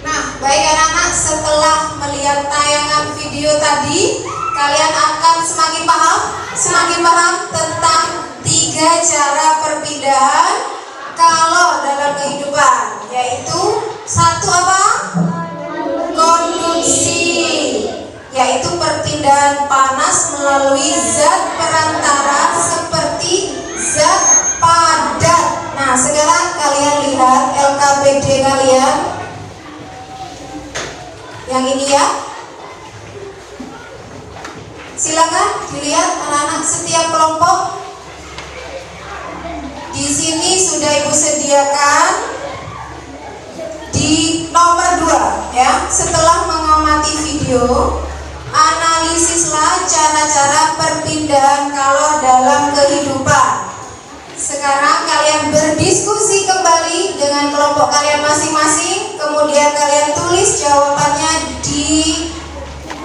Nah, baik anak-anak, setelah melihat tayangan video tadi, kalian akan semakin paham tentang 3 cara perpindahan kalor dalam kehidupan, yaitu 1 apa? Konduksi, yaitu perpindahan panas melalui zat perantara seperti zat padat. Nah, sekarang kalian lihat LKPD kalian yang ini ya. Silakan dilihat anak-anak setiap kelompok. Di sini sudah Ibu sediakan di nomor 2 ya. Setelah mengamati video, analisislah cara-cara perpindahan kalor dalam kehidupan. Sekarang kalian berdiskusi kembali dengan kelompok kalian masing-masing, kemudian kalian tulis jawabannya di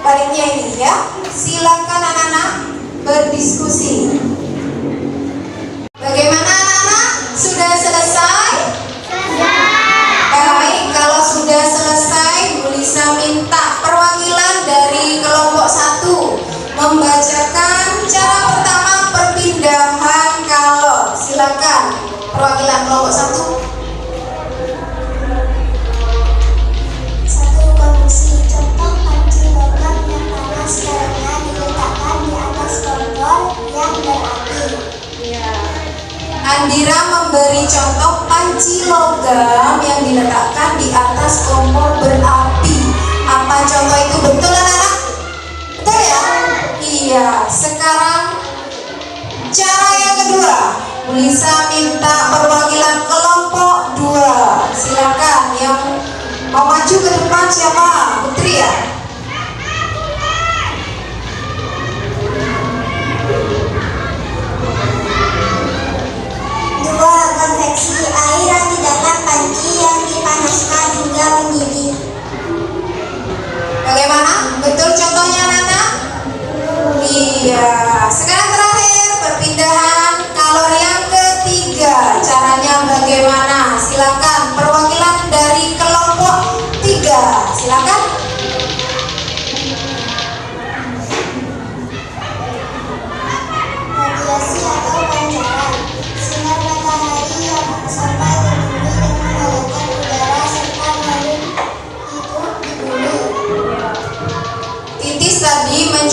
baliknya ini ya. Silakan anak-anak berdiskusi. Bagaimana anak-anak? Sudah selesai? Baik, kalau sudah selesai, Bu Lisa minta perwakilan dari kelompok 1 membacakan cara pertama perpindahan kalor. Silakan perwakilan kelompok 1. 1. Konduksi. Contoh panci logam yang panas karena diletakkan di atas kompor yang berapi. Andira memberi contoh panci logam yang diletakkan di atas kompor berapi. Apa contoh itu? Betul anak-anak? Betul ya? Iya. Sekarang cara yang kedua, Bu Lisa minta perwakilan kelompok 2. Silakan yang mau maju ke depan siapa? Putri ya? Konveksi. Air yang di dalam panci yang dipanaskan hingga mendidih. Bagaimana? Betul contohnya Nana? Iya. Sekarang terakhir perpindahan kalor yang ketiga. Caranya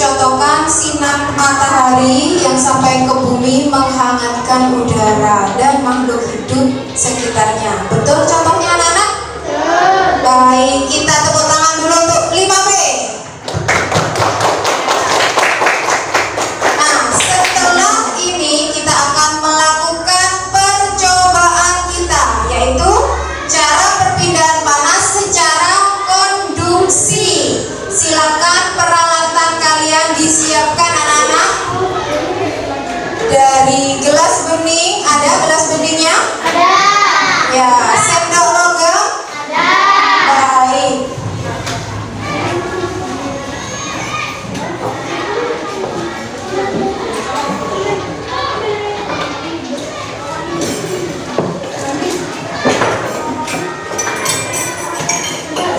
mencontohkan sinar matahari yang sampai ke bumi menghangatkan udara dan makhluk hidup sekitarnya. Betul contohnya anak-anak? Baik, kita tepuk tangan dulu untuk 5P. Nah, setelah ini kita akan melakukan percobaan kita, yaitu cara perpindahan panas secara konduksi. Silakan peralatan kalian disiapkan anak-anak. Dari gelas bening, ada gelas beningnya? Ada. Ya, sendok logam? Ada. Baik.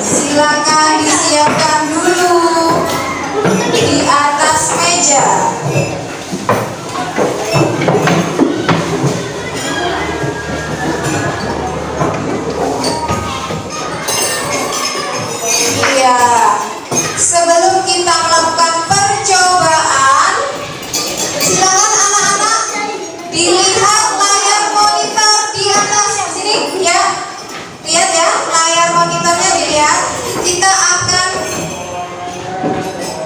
Silakan disiapkan dulu di atas meja. Iya. Sebelum kita melakukan percobaan, silakan anak-anak dilihat layar monitor di atas sini ya. Lihat ya, layar monitornya dilihat. Kita akan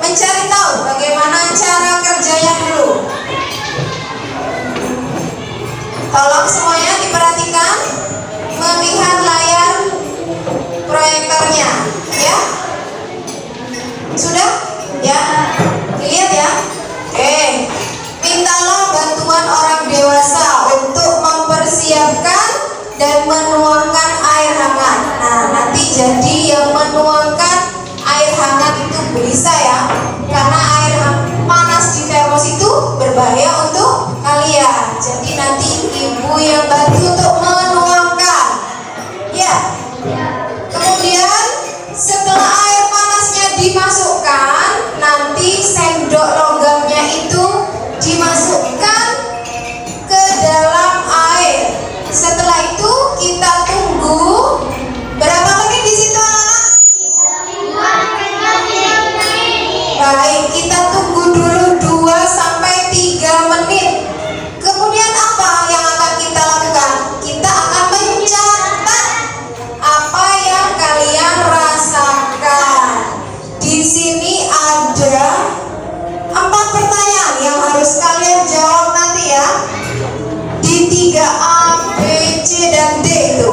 mencari tahu bagaimana cara kerjanya dulu. Tolong semuanya diperhatikan, melihat layar proyektornya, ya. Sudah? Ya. Dilihat ya. Mintalah bantuan orang dewasa untuk mempersiapkan dan menuangkan air hangat. Nah, nanti jadi yang menuangkan air hangat itu bisa ya, karena air panas di termos itu berbahaya untuk kalian. Jadi nanti ibu yang bantu untuk menuangkan. Ya. Kemudian setelah air panasnya dimasukkan, nanti sendok logamnya itu dimasukkan ke dalam air. Setelah itu kita tunggu berapa menit di situ anak-anak? Baik, kita tunggu dulu 2 sampai 3 menit. Kemudian apa yang akan kita lakukan? Kita akan mencatat apa yang kalian rasakan. Di sini ada 4 pertanyaan yang harus kalian jawab nanti ya. Di 3A, B, C, dan D itu.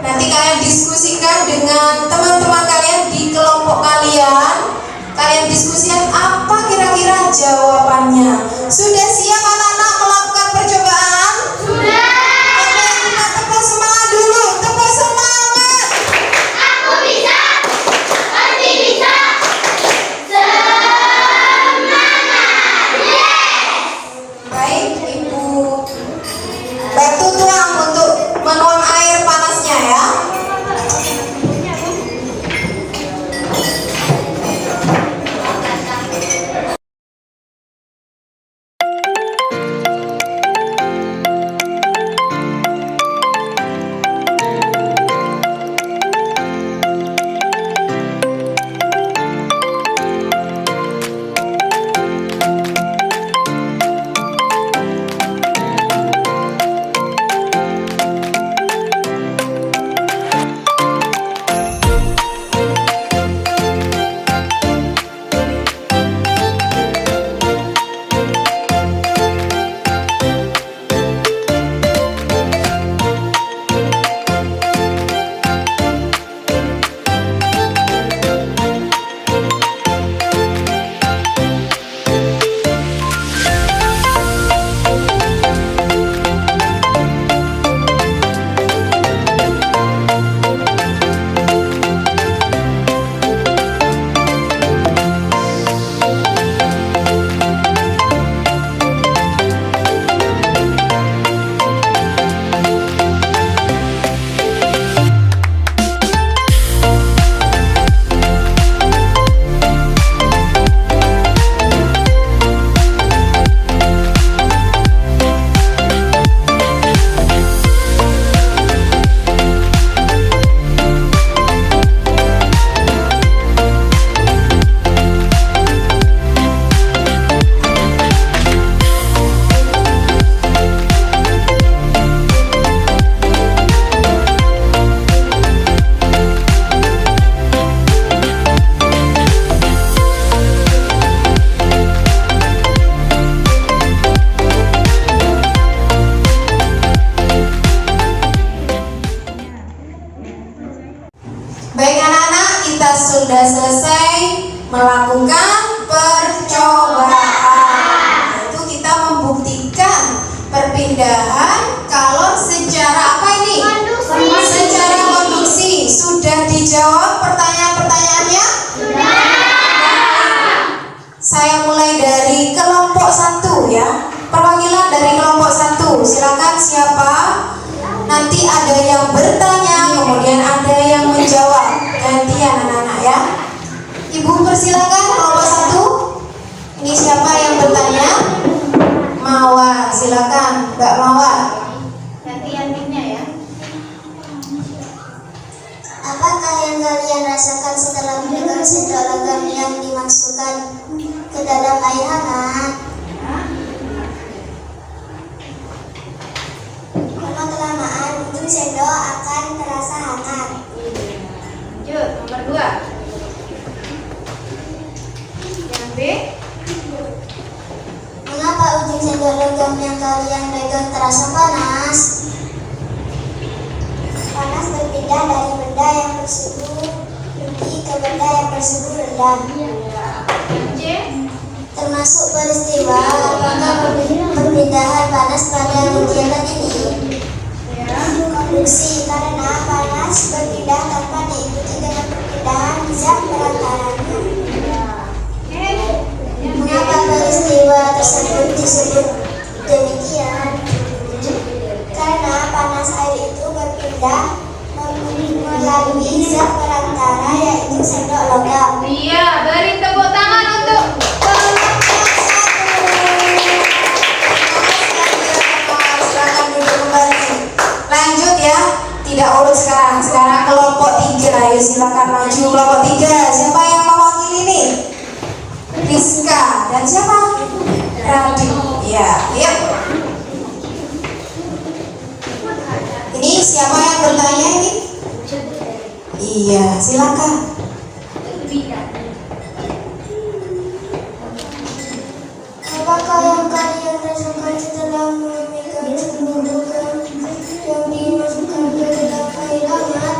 Nanti kalian diskusikan dengan teman-teman kalian di kelompok kalian. Kalian diskusikan apa kira-kira jawabannya. Sudah siap anak-anak melakukan percobaan? Sudah. Oke, kita tepuk semangat dulu. Tepuk semangat. Aku bisa, pasti bisa. Semangat. Yes. Baik, Ibu bantu tuang untuk menuang air panasnya ya. melakukan percobaan. Itu kita membuktikan perpindahan kalor secara apa ini? Secara konduksi. Sudah dijawab pertanyaan-pertanyaannya? Sudah. Saya mulai dari kelompok 1 ya. Perwakilan dari kelompok 1. Silakan siapa? Nanti ada yang bertanya, kemudian ada yang menjawab. Gantian anak-anak ya. Ibu persilakan kelompok 1. Ini siapa yang bertanya? Mawar, silakan Mbak Mawar. Gantian mic-nya ya. Apakah yang kalian rasakan setelah memegang sendok logam yang dimasukkan ke dalam air hangat? Lama-kelamaan ujung sendok akan terasa hangat. Lanjut, nomor 2. Yang B. Mengapa ujung sendok logam yang kalian pegang terasa panas? Panas berpindah dari benda yang bersuhu tinggi ke benda yang bersuhu rendah. C. Termasuk peristiwa apakah perpindahan panas pada kegiatan ini? Konduksi, karena panas berpindah tanpa diikuti dengan perpindahan zat perantaranya. Mengapa peristiwa tersebut disebut demikian? Karena panas air itu berpindah melalui zat perantara yaitu sendok logam. Iya, beri tepuk tangan untuk silakan duduk kembali. Lanjut ya, tidak urus sekarang. Sekarang kelompok 3. Ayo silakan maju kelompok 3. Siapa yang mewakili nih? Rizka dan siapa? Radit. Ya, yuk. Ini siapa yang bertanya ini? Iya, silakan. Apakah yang kalian rasakan setelah memegang sendok logam yang dimasukkan ke dalam air hangat?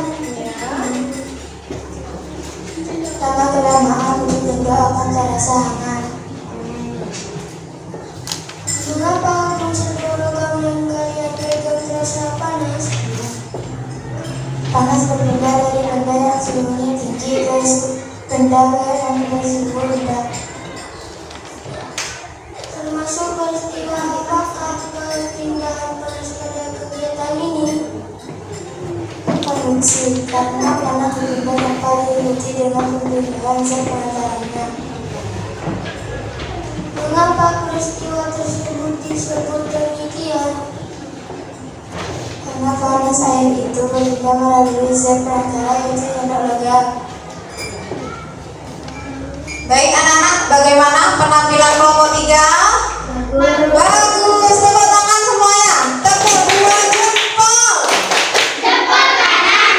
Lama-kelamaan ujung sendok akan terasa hangat. Mengapa ujung sendok logam yang kalian pegang terasa panas? Panas berpindah dari benda yang suhunya tinggi ke benda yang bersuhu rendah. Termasuk peristiwa apakah perpindahan panas pada kegiatan ini? Konduksi, karena panas berpindah tanpa diikuti dengan perpindahan zat perantaranya. Mengapa peristiwa tersebut disebut demikian? Karena panas air itu berpindah melalui zat perantara yaitu sendok logam. Baik anak-anak, bagaimana penampilan kelompok 3? Bagus, tepuk tangan semuanya. Tepuk 2 jempol. Jempol kanan,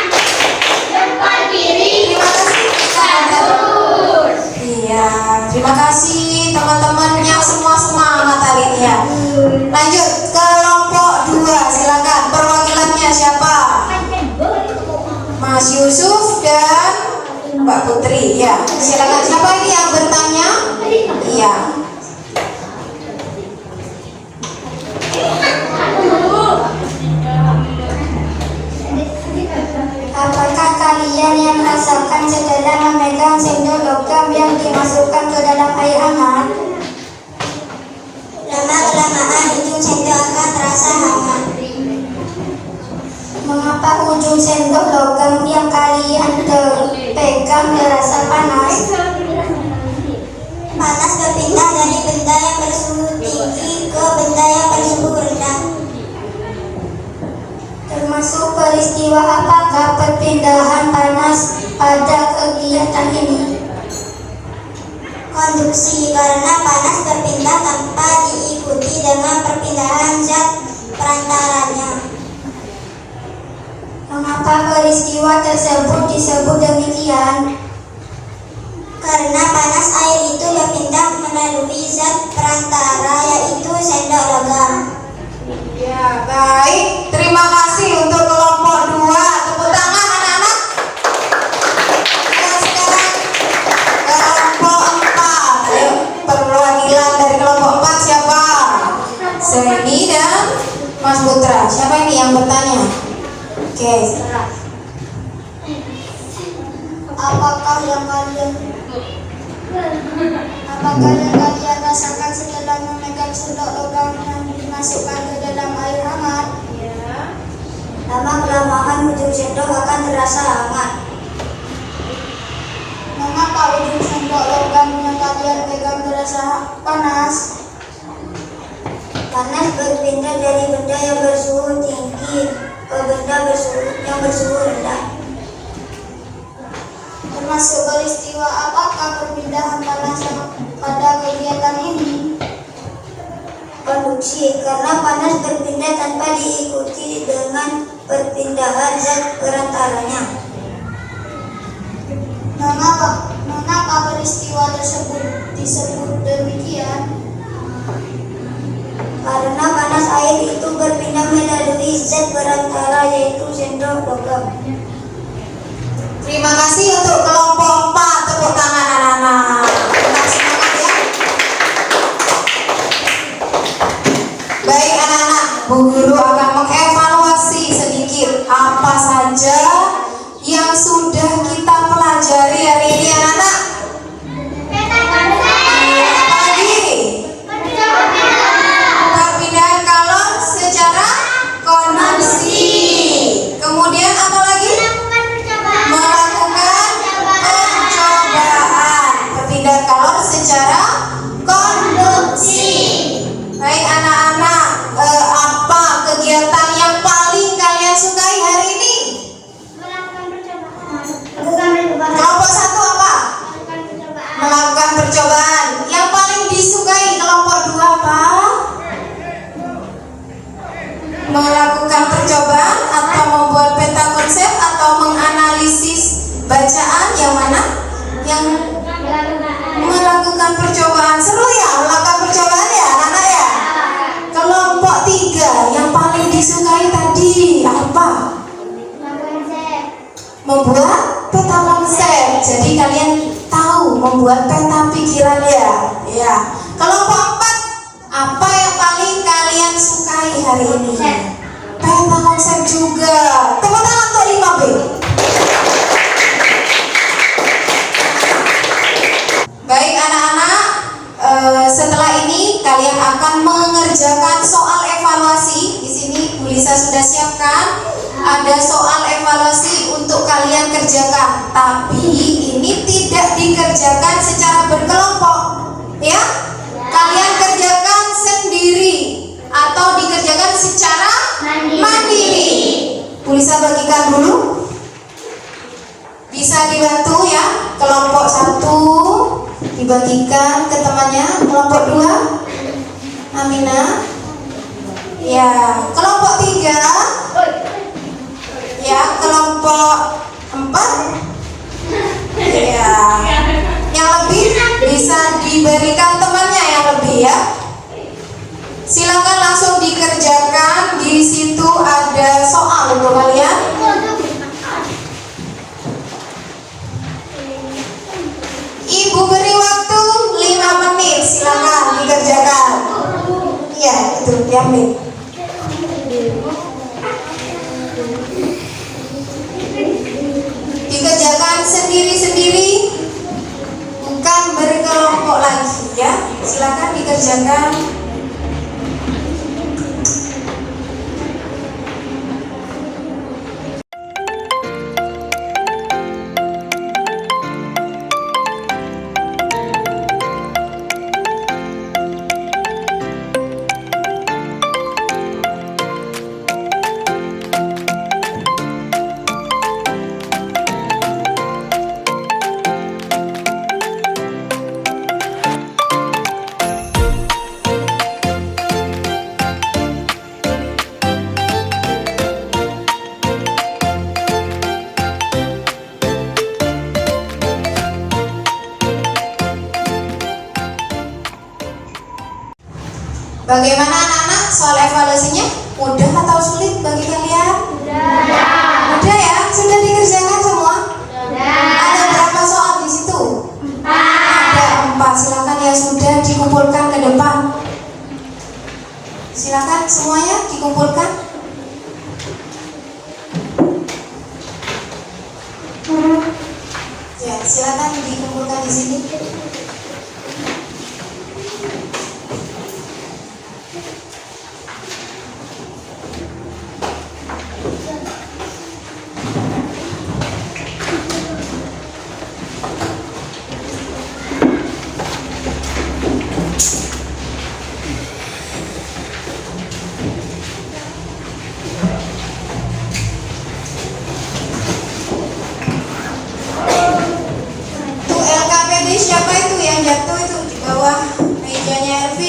jempol kiri, Terima kasih. lurus. Iya, terima kasih teman-teman yang semua semangat hari ini ya. Lanjut kelompok 2, silakan. Perwakilannya siapa? Mas Yusuf dan Mbak Putri. Ya, silakan. Siapa ini yang bertanya? Iya. Apakah kalian yang merasakan setelah memegang sendok logam yang dimasukkan ke dalam air hangat? Lama-kelamaan ujung sendok akan terasa hangat. Mengapa ujung sendok logam yang kalian pegang terasa panas? Panas berpindah dari benda yang bersuhu tinggi ke benda yang bersuhu rendah. Termasuk peristiwa apakah perpindahan panas pada kegiatan ini? Konduksi, karena panas berpindah tanpa diikuti dengan perpindahan zat perantaranya. Mengapa peristiwa tersebut disebut demikian? Karena panas air itu berpindah melalui zat perantara yaitu sendok logam. Ya, baik. Terima kasih untuk kelompok 2. Tepuk tangan anak-anak. Ya, sekarang kelompok Putra. Siapa ini yang bertanya? Oke. Apakah yang kalian rasakan setelah memegang sendok logam yang dimasukkan ke dalam air hangat? Lama-kelamaan ujung sendok akan terasa hangat. Mengapa ujung sendok logam yang kalian pegang terasa panas? Panas berpindah dari benda yang bersuhu tinggi ke benda yang bersuhu rendah. Termasuk peristiwa apakah perpindahan panas pada kegiatan ini? Konduksi, karena panas berpindah tanpa diikuti dengan perpindahan zat perantaranya. Mengapa peristiwa tersebut disebut demikian? Karena panas air itu berpindah melalui zat perantara, yaitu sendok logam. Terima kasih untuk kelompok 4. Tepuk tangan anak-anak. Tetap semangat ya. Baik anak-anak, Bu Guru akan mengevaluasi sedikit apa saja yang sudah kita pelajari hari ini anak-anak. Apalagi perpindahan kalor secara konduksi. Kemudian apa lagi? Melakukan percobaan. Perpindahan kalor secara konduksi. Baik anak-anak, apa kegiatan yang paling kalian sukai hari ini? Kelompok 1 apa? Melakukan percobaan. Yang paling disukai kelompok 2 apa? Melakukan percobaan atau membuat peta konsep atau menganalisis bacaan. Yang mana? Yang melakukan percobaan. Seru ya melakukan percobaan ya anak-anak ya. Kelompok 3 yang paling disukai tadi apa? Membuat peta konsep. Jadi kalian tahu membuat peta pikiran ya. Ya. Kelompok 4, apa yang paling kalian sukai hari ini? Peta konsep juga. Tepuk tangan untuk 5B. Baik anak-anak, setelah ini kalian akan mengerjakan soal evaluasi. Di sini Bu Lisa sudah siapkan. Ada soal evaluasi untuk kalian kerjakan, tapi ini tidak dikerjakan secara berkelompok, ya. Kalian kerjakan sendiri atau dikerjakan secara mandiri. Bu Lisa bagikan dulu. Bisa dibantu ya. Kelompok 1 dibagikan ke temannya. Kelompok 2 Amina. Ya, kelompok 3. Ya, kelompok 4. Ya. Yang lebih bisa diberikan temannya yang lebih ya. Silakan langsung dikerjakan. Di situ ada soal untuk kalian. Ibu beri waktu 5 menit. Silakan dikerjakan. Iya, itu diambil. Dikerjakan sendiri-sendiri, bukan berkelompok lagi ya. Silakan dikerjakan. Bagaimana anak-anak soal evaluasinya? Mudah atau sulit bagi kalian? Mudah ya? Sudah dikerjakan semua? Ada berapa soal di situ? Ada 4. Silakan yang sudah dikumpulkan ke depan. Silakan semuanya dikumpulkan.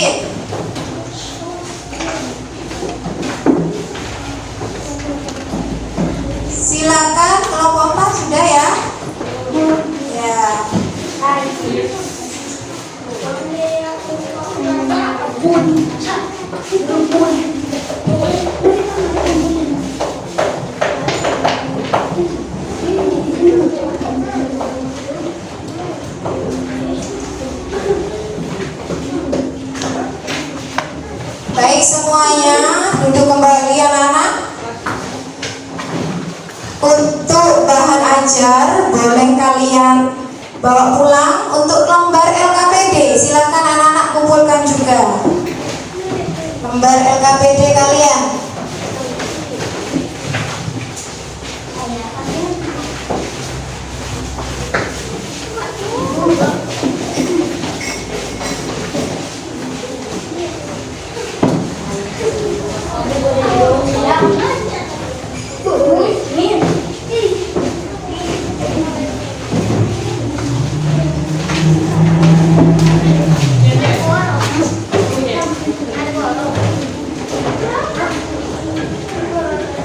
pimpin. Silakan kelompok 4 sudah ya. Ya. Baik semuanya, duduk kembali anak-anak. Untuk bahan ajar boleh kalian bawa pulang. Untuk lembar LKPD silakan anak-anak kumpulkan juga lembar LKPD kalian.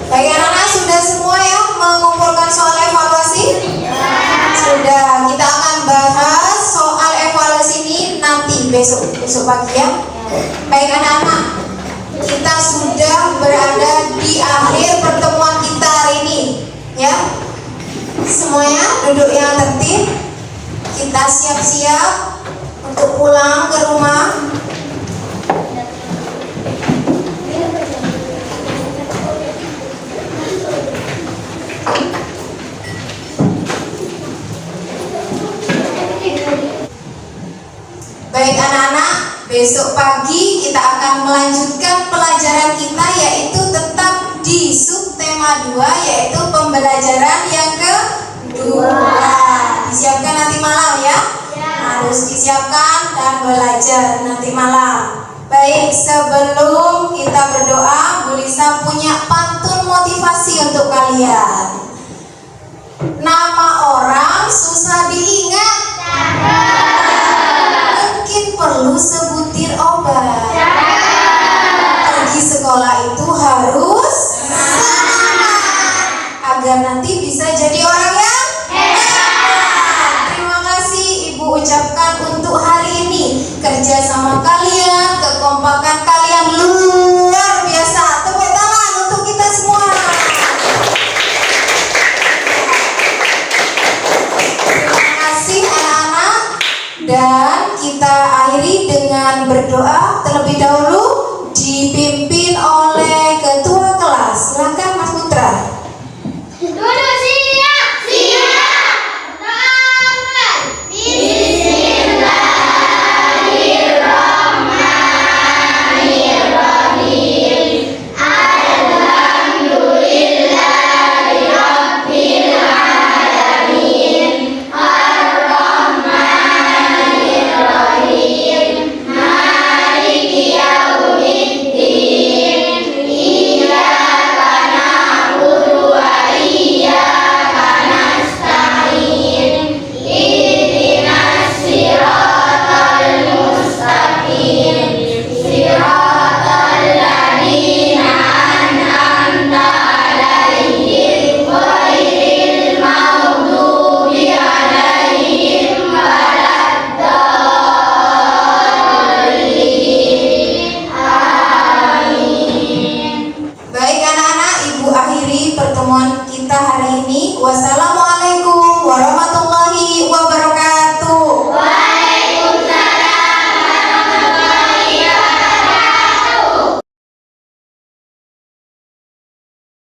Baik anak-anak, sudah semua ya mengumpulkan soal evaluasi? Sudah, kita akan bahas soal evaluasi ini nanti besok pagi ya. Baik anak-anak, kita sudah berada di akhir pertemuan kita hari ini ya. Semuanya duduk yang tertib. Kita siap-siap untuk pulang ke rumah. Baik anak-anak, besok pagi kita akan melanjutkan pelajaran kita, yaitu tetap di subtema 2, yaitu pembelajaran yang kedua. Disiapkan nanti malam ya. Harus disiapkan dan belajar nanti malam. Baik, sebelum kita berdoa, Bu Lisa punya pantun motivasi untuk kalian. Nama orang susah diingat, mungkin perlu sebutir obat. Pergi sekolah itu harus semangat agar nanti bisa jadi orang yang hebat. Terima kasih Ibu ucapkan untuk hari ini. Kerja sama kalian, kekompakan kalian luar biasa. Tepuk tangan untuk kita semua. Terima kasih anak-anak. Dan kita akhiri dengan berdoa terlebih dahulu, dipimpin oleh ketua kelas. Silakan Mas Putra. Duduk siap. Siap. Berdoa. Bismillahirrahmanirrahim. Alhamdulillahirabbil alamin. Ar-Rahmanirrahim. Maliki yaumiddin. Iyyaka na'budu wa iyyaka nasta'in. Ihdinas siratal mustaqim. Siratal ladzina an'amta 'alaihim ghairil maghdubi 'alaihim waladdallin. Amin. Baik anak-anak, Ibu akhiri pertemuan kita hari ini. Wassalamualaikum